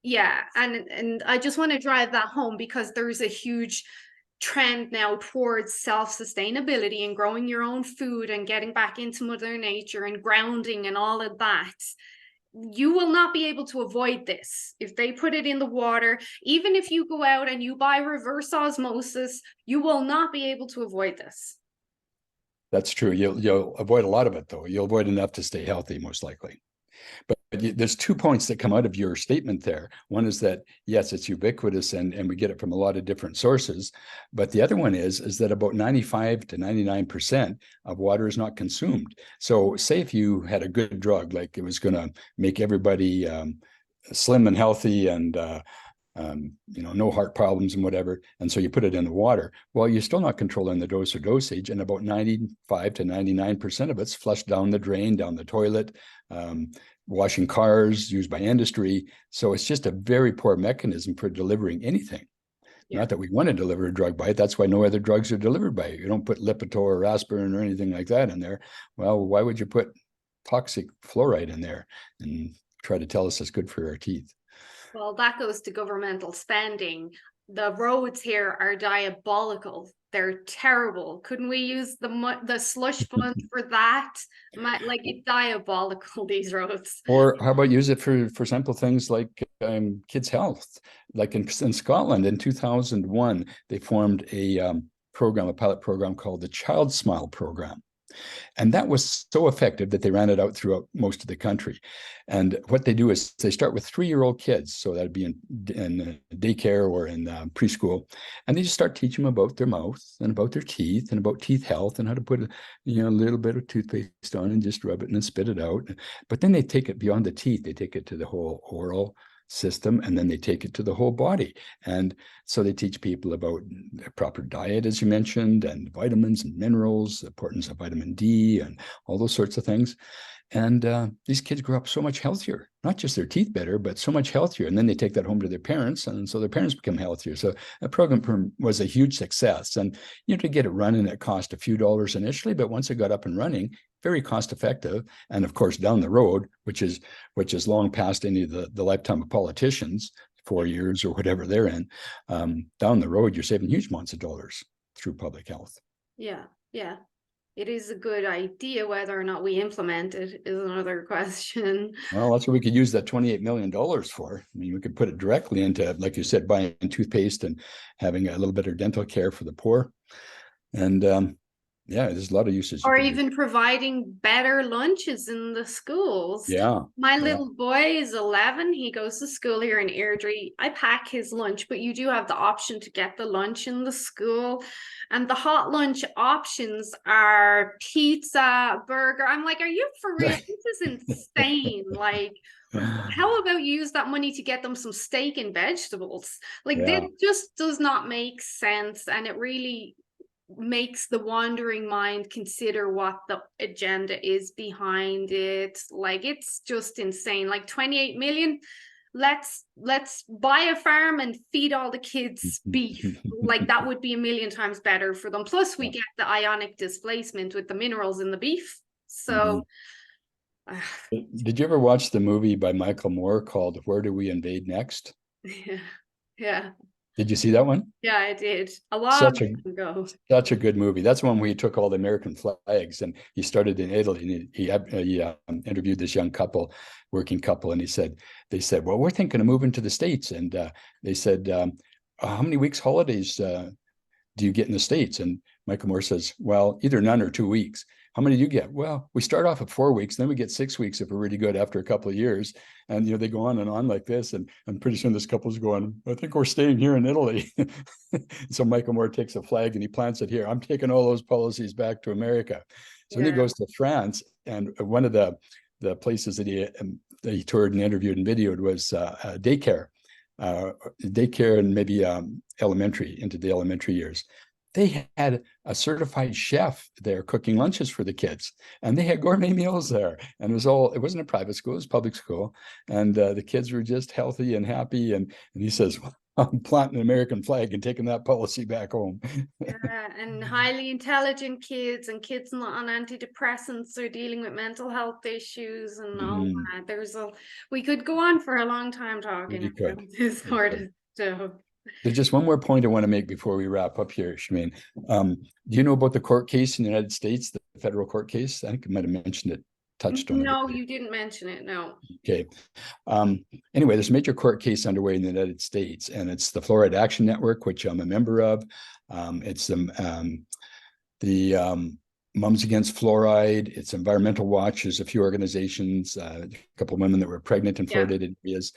Yeah, and I just want to drive that home because there's a huge trend now towards self-sustainability and growing your own food and getting back into Mother Nature and grounding and all of that. You will not be able to avoid this if they put it in the water. Even if you go out and you buy reverse osmosis, you will not be able to avoid this. That's true. You'll avoid a lot of it, though. You'll avoid enough to stay healthy, most likely. But there's 2 points that come out of your statement there. One is that, yes, it's ubiquitous and we get it from a lot of different sources. But the other one is that about 95 to 99% of water is not consumed. So say if you had a good drug, like it was going to make everybody slim and healthy and no heart problems and whatever. And so you put it in the water. Well, you're still not controlling the dose or dosage. And about 95 to 99% of it's flushed down the drain, down the toilet, washing cars, used by industry. So it's just a very poor mechanism for delivering anything. Not that we want to deliver a drug by it. That's why no other drugs are delivered by it. You don't put Lipitor or aspirin or anything like that in there. Well, why would you put toxic fluoride in there and try to tell us it's good for our teeth? Well, that goes to governmental spending. The roads here are diabolical. They're terrible. Couldn't we use the slush fund for that? Like, it's diabolical, these roads. Or how about use it for simple things like kids' health? Like in Scotland in 2001, they formed a pilot program called the Child Smile Program. And that was so effective that they ran it out throughout most of the country. And what they do is they start with 3-year-old kids. So that'd be in daycare or in preschool. And they just start teaching them about their mouth and about their teeth and about teeth health and how to put a little bit of toothpaste on and just rub it and then spit it out. But then they take it beyond the teeth. They take it to the whole oral system, and then they take it to the whole body. And so they teach people about the proper diet, as you mentioned, and vitamins and minerals, the importance of vitamin D and all those sorts of things. And these kids grow up so much healthier, not just their teeth better, but so much healthier. And then they take that home to their parents, and so their parents become healthier. So the program was a huge success. And to get it running, it cost a few dollars initially, but once it got up and running, very cost effective. And of course, down the road, which is long past any of the lifetime of politicians, 4 years or whatever they're in, down the road, you're saving huge amounts of dollars through public health. Yeah. It is a good idea. Whether or not we implement it is another question. Well, that's what we could use that $28 million for. I mean, we could put it directly into, like you said, buying toothpaste and having a little bit of dental care for the poor. And there's a lot of uses. Or even providing better lunches in the schools. My little boy is 11. He goes to school here in Airdrie. I pack his lunch, but you do have the option to get the lunch in the school. And the hot lunch options are pizza, burger. I'm like, are you for real? This is insane. Like, how about you use that money to get them some steak and vegetables? Like, this just does not make sense. And it really makes the wandering mind consider what the agenda is behind it. Like, it's just insane. Like, 28 million, let's buy a farm and feed all the kids beef. Like, that would be a million times better for them. Plus we get the ionic displacement with the minerals in the beef. So did you ever watch the movie by Michael Moore called Where Do We Invade Next? Yeah. Did you see that one? Yeah, I did. A long time ago. Such a good movie. That's one where he took all the American flags and he started in Italy. And he interviewed this young couple, working couple, and they said, well, we're thinking of moving to the States. And they said, how many weeks holidays do you get in the States? And Michael Moore says, well, either none or 2 weeks. how many do you get? Well, we start off at 4 weeks, then we get 6 weeks if we're really good after a couple of years. And, they go on and on like this. And pretty soon this couple's going, I think we're staying here in Italy. So Michael Moore takes a flag and he plants it here. I'm taking all those policies back to America. So then he goes to France, and one of the places that he toured and interviewed and videoed was daycare and maybe elementary, into the elementary years. They had a certified chef there cooking lunches for the kids, and they had gourmet meals there. And it wasn't a private school, it was public school. And the kids were just healthy and happy. And he says, well, I'm planting an American flag and taking that policy back home. Yeah, and highly intelligent kids, and kids not on antidepressants or dealing with mental health issues and all that. We could go on for a long time talking about this sort of stuff. There's just one more point I want to make before we wrap up here, Shameen. Do you know about the court case in the United States, the federal court case? I think I might have mentioned it, touched on it. No, you didn't mention it, no. Okay. Anyway, there's a major court case underway in the United States, and it's the Fluoride Action Network, which I'm a member of. It's the Moms Against Fluoride. It's Environmental Watch. There's a few organizations, a couple of women that were pregnant in fluoridated areas,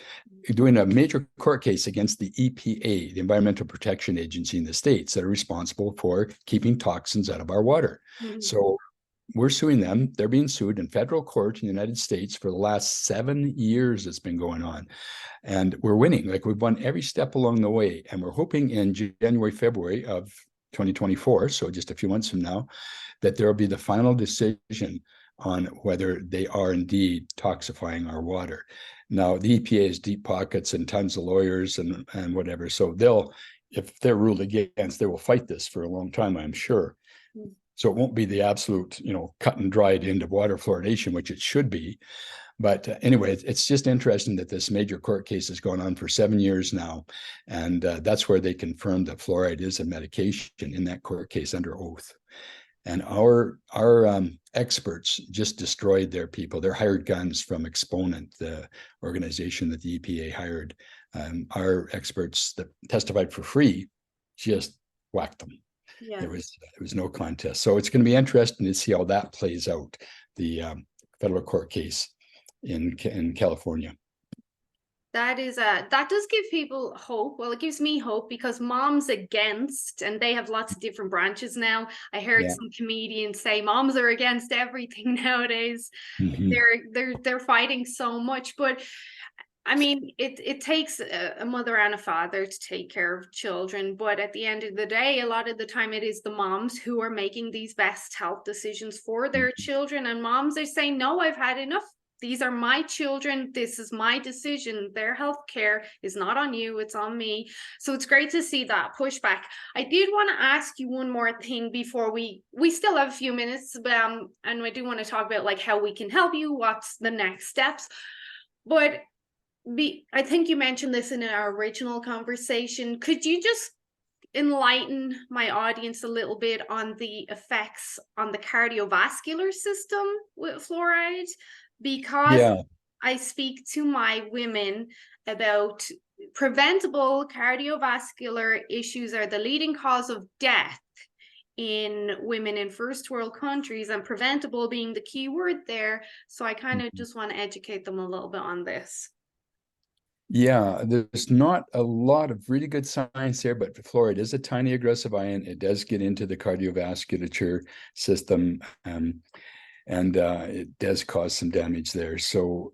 doing a major court case against the EPA, the Environmental Protection Agency in the States, that are responsible for keeping toxins out of our water. So we're suing them. They're being sued in federal court in the United States for the last 7 years. It's been going on. And we're winning. Like, we've won every step along the way. And we're hoping in January, February of 2024, so just a few months from now, that there will be the final decision on whether they are indeed toxifying our water. Now, the EPA has deep pockets and tons of lawyers and whatever. So if they're ruled against, they will fight this for a long time, I'm sure. So it won't be the absolute, cut and dried end of water fluoridation, which it should be. But anyway, it's just interesting that this major court case has gone on for 7 years now. And that's where they confirmed that fluoride is a medication in that court case under oath. And our experts just destroyed their people. They're hired guns from Exponent, the organization that the EPA hired. Our experts that testified for free just whacked them. Yeah. It was no contest. So it's going to be interesting to see how that plays out, the federal court case in California. That does give people hope. Well, it gives me hope, because Moms Against, and they have lots of different branches now. I heard some comedians say moms are against everything nowadays. They're fighting so much, but I mean, it takes a mother and a father to take care of children, but at the end of the day, a lot of the time it is the moms who are making these best health decisions for their children, and moms are saying, no, I've had enough. These are my children. This is my decision. Their health care is not on you, it's on me. So it's great to see that pushback. I did want to ask you one more thing before we still have a few minutes, but and I do want to talk about like how we can help you, what's the next steps. But I think you mentioned this in our original conversation. Could you just enlighten my audience a little bit on the effects on the cardiovascular system with fluoride? Because I speak to my women about preventable cardiovascular issues are the leading cause of death in women in first world countries, and preventable being the key word there. So I kind of just want to educate them a little bit on this. Yeah, there's not a lot of really good science there, but fluoride is a tiny aggressive ion. It does get into the cardiovascular system, and it does cause some damage there. So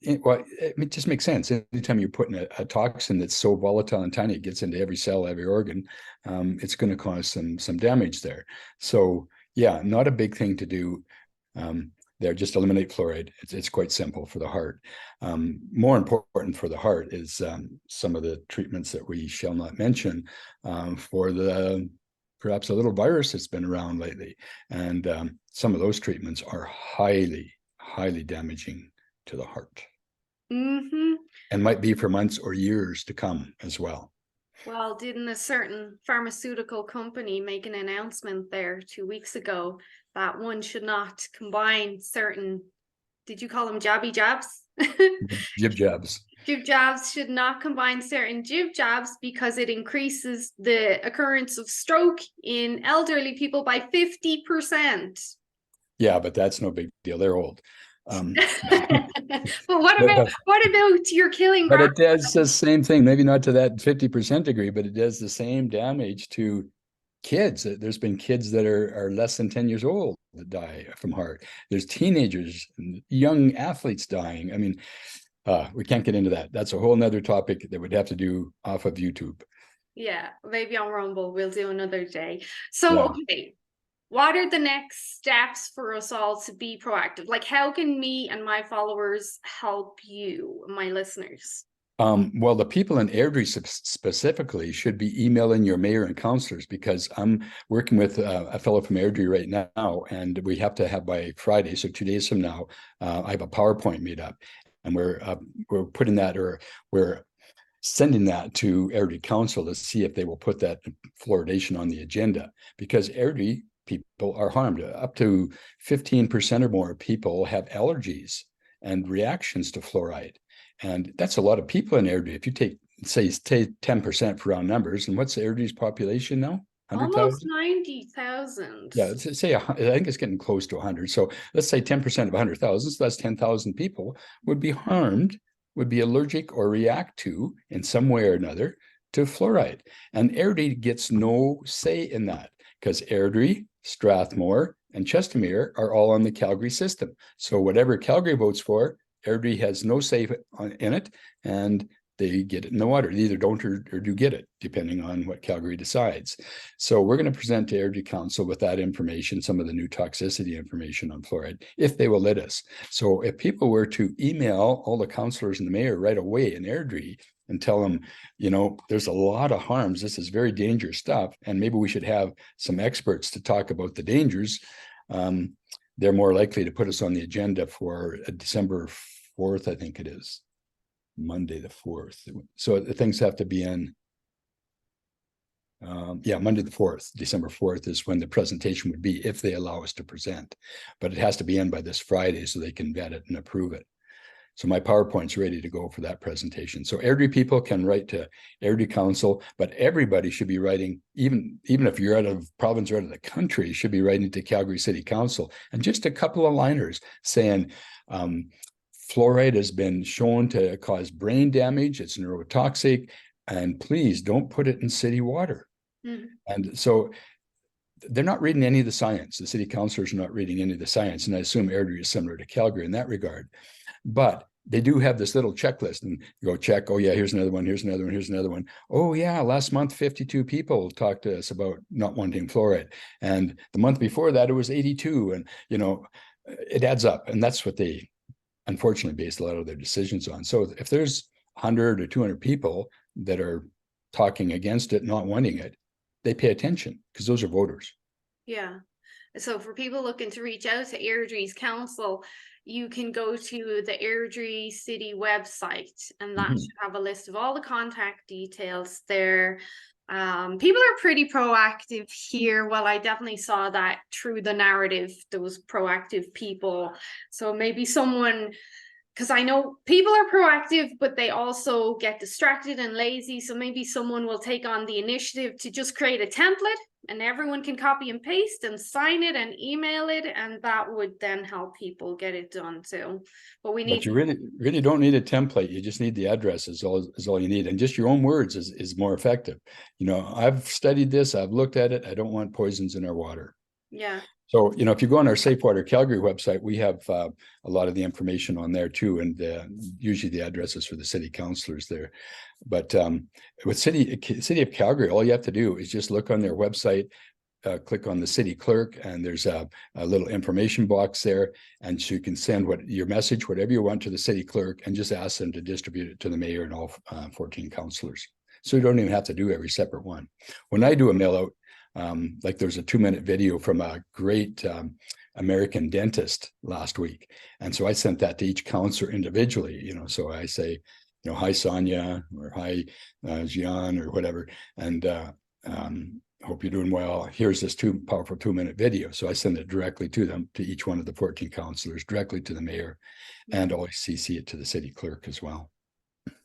it just makes sense. Anytime you're putting a toxin that's so volatile and tiny, it gets into every cell, every organ, it's going to cause some damage there. So yeah, not a big thing to do there. Just eliminate fluoride. It's quite simple for the heart. More important for the heart is some of the treatments that we shall not mention for perhaps a little virus that's been around lately. And some of those treatments are highly, highly damaging to the heart. And might be for months or years to come as well. Well, didn't a certain pharmaceutical company make an announcement there 2 weeks ago that one should not combine certain, did you call them jabby jabs? Jib jabs. Jib jabs should not combine certain jib jabs because it increases the occurrence of stroke in elderly people by 50%. Yeah, but that's no big deal. They're old. But what about your killing But it grandma? does the same thing, maybe not to that 50% degree, but it does the same damage to kids. There's been kids that are less than 10 years old that die from heart. There's teenagers, young athletes dying. I mean, we can't get into that. That's a whole nother topic that we'd have to do off of YouTube. Yeah, maybe on Rumble we'll do another day. So, Yeah. okay, what are the next steps for us all to be proactive? Like, how can me and my followers help you, my listeners? Well, the people in Airdrie specifically should be emailing your mayor and councillors, because I'm working with a fellow from Airdrie right now, and we have to have by Friday, so 2 days from now, I have a PowerPoint made up, and we're putting that, or we're sending that to Airdrie Council to see if they will put that fluoridation on the agenda, because Airdrie people are harmed. Up to 15% or more people have allergies and reactions to fluoride. And that's a lot of people in Airdrie. If you take 10% for round numbers, and what's Airdrie's population now? Almost 100,000? 90,000. Yeah, let's say I think it's getting close to 100. So let's say 10% of 100,000, so that's 10,000 people would be harmed, would be allergic or react to in some way or another to fluoride. And Airdrie gets no say in that, because Airdrie, Strathmore, and Chestermere are all on the Calgary system. So whatever Calgary votes for, Airdrie has no say in it, and they get it in the water. They either don't or do get it, depending on what Calgary decides. So we're going to present to Airdrie Council with that information, some of the new toxicity information on fluoride, if they will let us. So if people were to email all the councillors and the mayor right away in Airdrie and tell them, there's a lot of harms, this is very dangerous stuff, and maybe we should have some experts to talk about the dangers, they're more likely to put us on the agenda for December 4th, I think it is. Monday the 4th. So things have to be in. Monday the 4th, December 4th is when the presentation would be, if they allow us to present. But it has to be in by this Friday so they can vet it and approve it. So my PowerPoint's ready to go for that presentation. So Airdrie people can write to Airdrie Council, but everybody should be writing, even if you're out of province or out of the country, should be writing to Calgary City Council, and just a couple of liners saying, fluoride has been shown to cause brain damage, it's neurotoxic, and please don't put it in city water. Mm-hmm. And so they're not reading any of the science. The city councilors are not reading any of the science, and I assume Airdrie is similar to Calgary in that regard. But they do have this little checklist, and you go check, oh yeah, here's another one, here's another one, here's another one. Oh yeah, last month 52 people talked to us about not wanting fluoride, and the month before that it was 82, and it adds up, and that's what they unfortunately base a lot of their decisions on. So if there's 100 or 200 people that are talking against it, not wanting it, they pay attention, because those are voters. Yeah. So for people looking to reach out to Airdrie's council, you can go to the Airdrie City website, and that should have a list of all the contact details there. People are pretty proactive here. Well, I definitely saw that through the narrative, there was proactive people. So maybe someone, because I know people are proactive, but they also get distracted and lazy. So maybe someone will take on the initiative to just create a template, and everyone can copy and paste and sign it and email it, and that would then help people get it done too. But you really don't need a template. You just need the address is all you need, and just your own words is more effective. I've studied this, I've looked at it. I don't want poisons in our water. Yeah. So, if you go on our Safe Water Calgary website, we have a lot of the information on there too, and usually the addresses for the city councilors there. But with City of Calgary, all you have to do is just look on their website, click on the city clerk, and there's a little information box there, and so you can send your message, whatever you want, to the city clerk, and just ask them to distribute it to the mayor and all 14 councilors. So you don't even have to do every separate one. When I do a mail out, like there's a 2-minute video from a great American dentist last week, and so I sent that to each counselor individually. So I say, hi Sonia, or hi Gian, or whatever, and hope you're doing well. Here's this powerful 2-minute video. So I send it directly to them, to each one of the 14 counselors, directly to the mayor, and always CC it to the city clerk as well.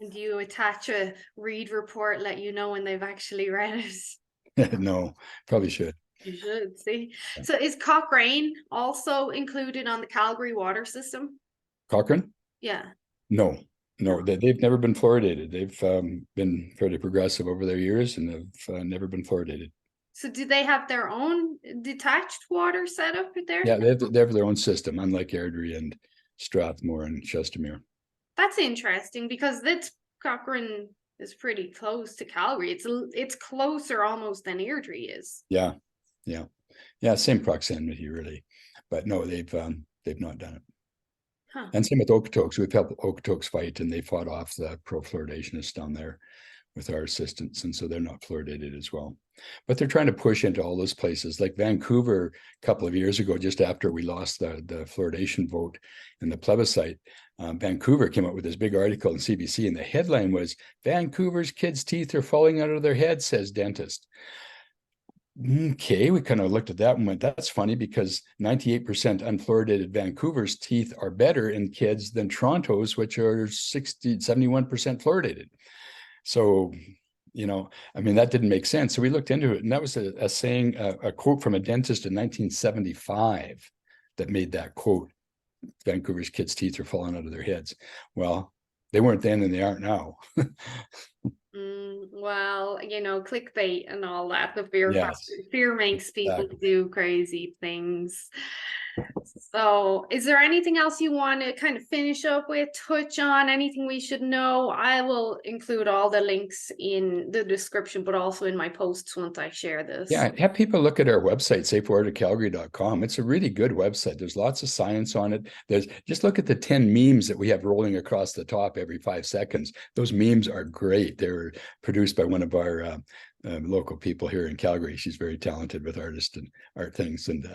And do you attach a read report, let you know when they've actually read it? No, probably should. You should see. Yeah. So is Cochrane also included on the Calgary water system? Cochrane? Yeah. No, No. no, they've never been fluoridated. They've been fairly progressive over their years and have never been fluoridated. So do they have their own detached water setup there? Yeah, they have their own system, unlike Airdrie and Strathmore and Chestermere. That's interesting because that's Cochrane is pretty close to Calgary. It's closer almost than Airdrie is. Yeah, yeah, yeah. Same proximity, really, but no, they've not done it. Huh. And same with Okotoks. We've helped Okotoks fight, and they fought off the pro-fluoridationists down there with our assistance, and so they're not fluoridated as well. But they're trying to push into all those places, like Vancouver a couple of years ago, just after we lost the fluoridation vote in the plebiscite. Vancouver came out with this big article in CBC, and the headline was, "Vancouver's kids' teeth are falling out of their heads, says dentist." Okay, we kind of looked at that and went, that's funny because 98% unfluoridated Vancouver's teeth are better in kids than Toronto's, which are 71% fluoridated. So, I mean, that didn't make sense. So we looked into it, and that was a saying, a quote from a dentist in 1975 that made that quote, Vancouver's kids' teeth are falling out of their heads. Well, they weren't then and they aren't now. Well, clickbait and all that, the fear factor. Yes, Fear makes people exactly. do crazy things. So, is there anything else you want to kind of finish up with, touch on, anything we should know? I will include all the links in the description, but also in my posts once I share this. Yeah, have people look at our website, safewatercalgary.com. It's a really good website. There's lots of science on it. Just look at the 10 memes that we have rolling across the top every 5 seconds. Those memes are great. They were produced by one of our local people here in Calgary. She's very talented with artists and art things. And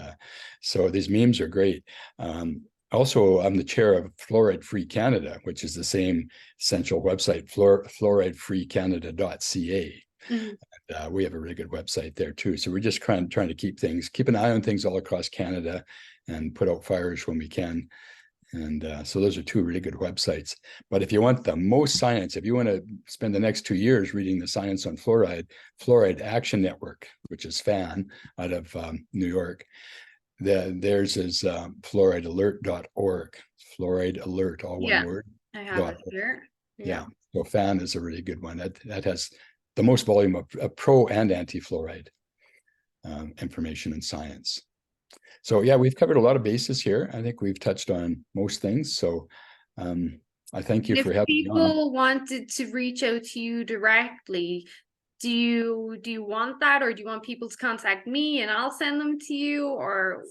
so these memes are great. Also, I'm the chair of Fluoride Free Canada, which is the same central website, fluoridefreecanada.ca. Mm-hmm. We have a really good website there too. So we're just trying to keep an eye on things all across Canada and put out fires when we can. And so those are 2 really good websites. But if you want the most science, if you want to spend the next 2 years reading the science on fluoride, Fluoride Action Network, which is FAN out of New York, theirs is fluoridealert.org. Fluoride Alert, all one word. I have it here. Yeah. So FAN is a really good one. That has the most volume of pro and anti-fluoride information and science. So yeah, we've covered a lot of bases here. I think we've touched on most things. So I thank you for having me on. If people wanted to reach out to you directly, do you want that, or do you want people to contact me and I'll send them to you, or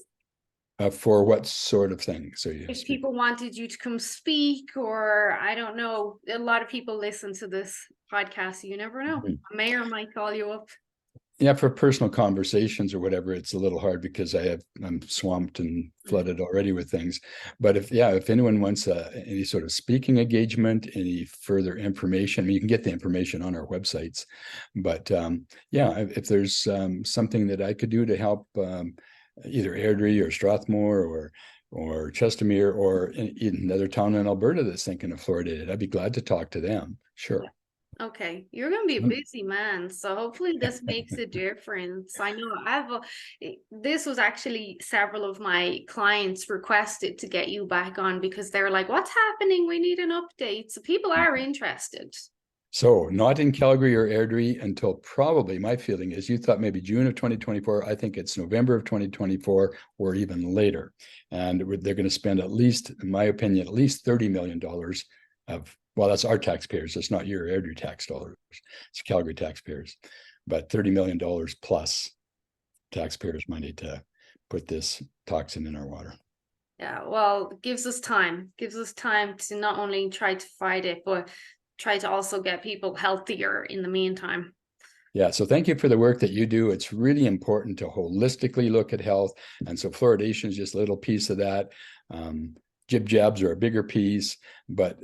for what sort of thing? So if people wanted you to come speak, or I don't know, a lot of people listen to this podcast, so you never know. A mayor might call you up. Yeah, for personal conversations or whatever, it's a little hard because I'm swamped and flooded already with things. But if anyone wants any sort of speaking engagement, any further information, I mean, you can get the information on our websites. But if there's something that I could do to help either Airdrie or Strathmore or Chestermere or in another town in Alberta that's thinking of fluoridated, I'd be glad to talk to them. Sure. Okay, you're gonna be a busy man, so hopefully this makes a difference. I know this was actually several of my clients requested to get you back on because they're like, what's happening? We need an update. So people are interested. So not in Calgary or Airdrie until probably, my feeling is, you thought maybe June of 2024. I think it's November of 2024 or even later. And they're going to spend at least, in my opinion, at least $30 million of, well, that's our taxpayers. It's not your Airdrie tax dollars. It's Calgary taxpayers. But $30 million plus taxpayers' money to put this toxin in our water. Yeah, well, it gives us time to not only try to fight it, but try to also get people healthier in the meantime. Yeah, so thank you for the work that you do. It's really important to holistically look at health. And so fluoridation is just a little piece of that. Jib jabs are a bigger piece, but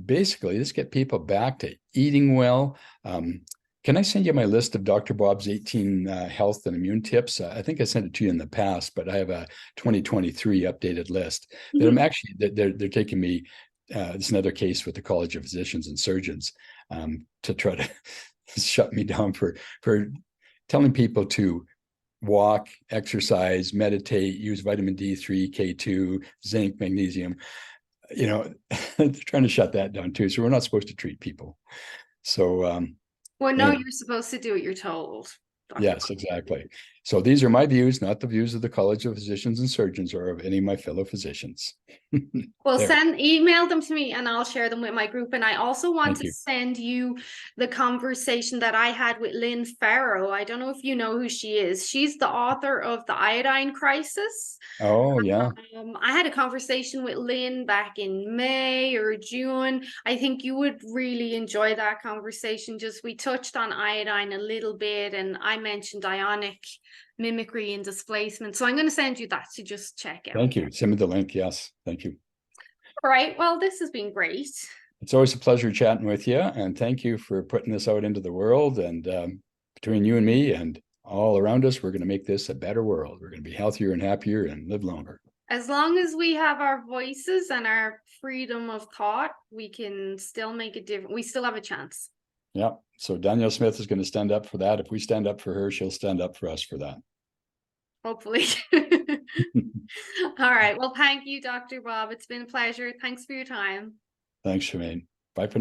basically let's get people back to eating well. Can I send you my list of Dr. Bob's 18 health and immune tips? I think I sent it to you in the past, but I have a 2023 updated list that I'm actually, they're taking me, it's another case with the College of Physicians and Surgeons to try to shut me down for telling people to walk, exercise, meditate, use vitamin D3, K2, zinc, magnesium. They're trying to shut that down too. So we're not supposed to treat people. So Well, no, anyway, you're supposed to do what you're told, Dr. yes, exactly. So these are my views, not the views of the College of Physicians and Surgeons or of any of my fellow physicians. Well, There. email them to me and I'll share them with my group. And I also want Thank to you. send you the conversation that I had with Lynn Farrow. I don't know if you know who she is. She's the author of The Iodine Crisis. Oh, yeah. I had a conversation with Lynn back in May or June. I think you would really enjoy that conversation. Just we touched on iodine a little bit, and I mentioned ionic mimicry and displacement. So I'm going to send you that to just check out. Thank you. Send me the link. Yes. Thank you. All right. Well, this has been great. It's always a pleasure chatting with you. And thank you for putting this out into the world. And between you and me and all around us, we're going to make this a better world. We're going to be healthier and happier and live longer. As long as we have our voices and our freedom of thought, we can still make a difference. We still have a chance. Yeah. So Danielle Smith is going to stand up for that. If we stand up for her, she'll stand up for us for that. Hopefully. All right. Well, thank you, Dr. Bob. It's been a pleasure. Thanks for your time. Thanks, Shemaine. Bye for now.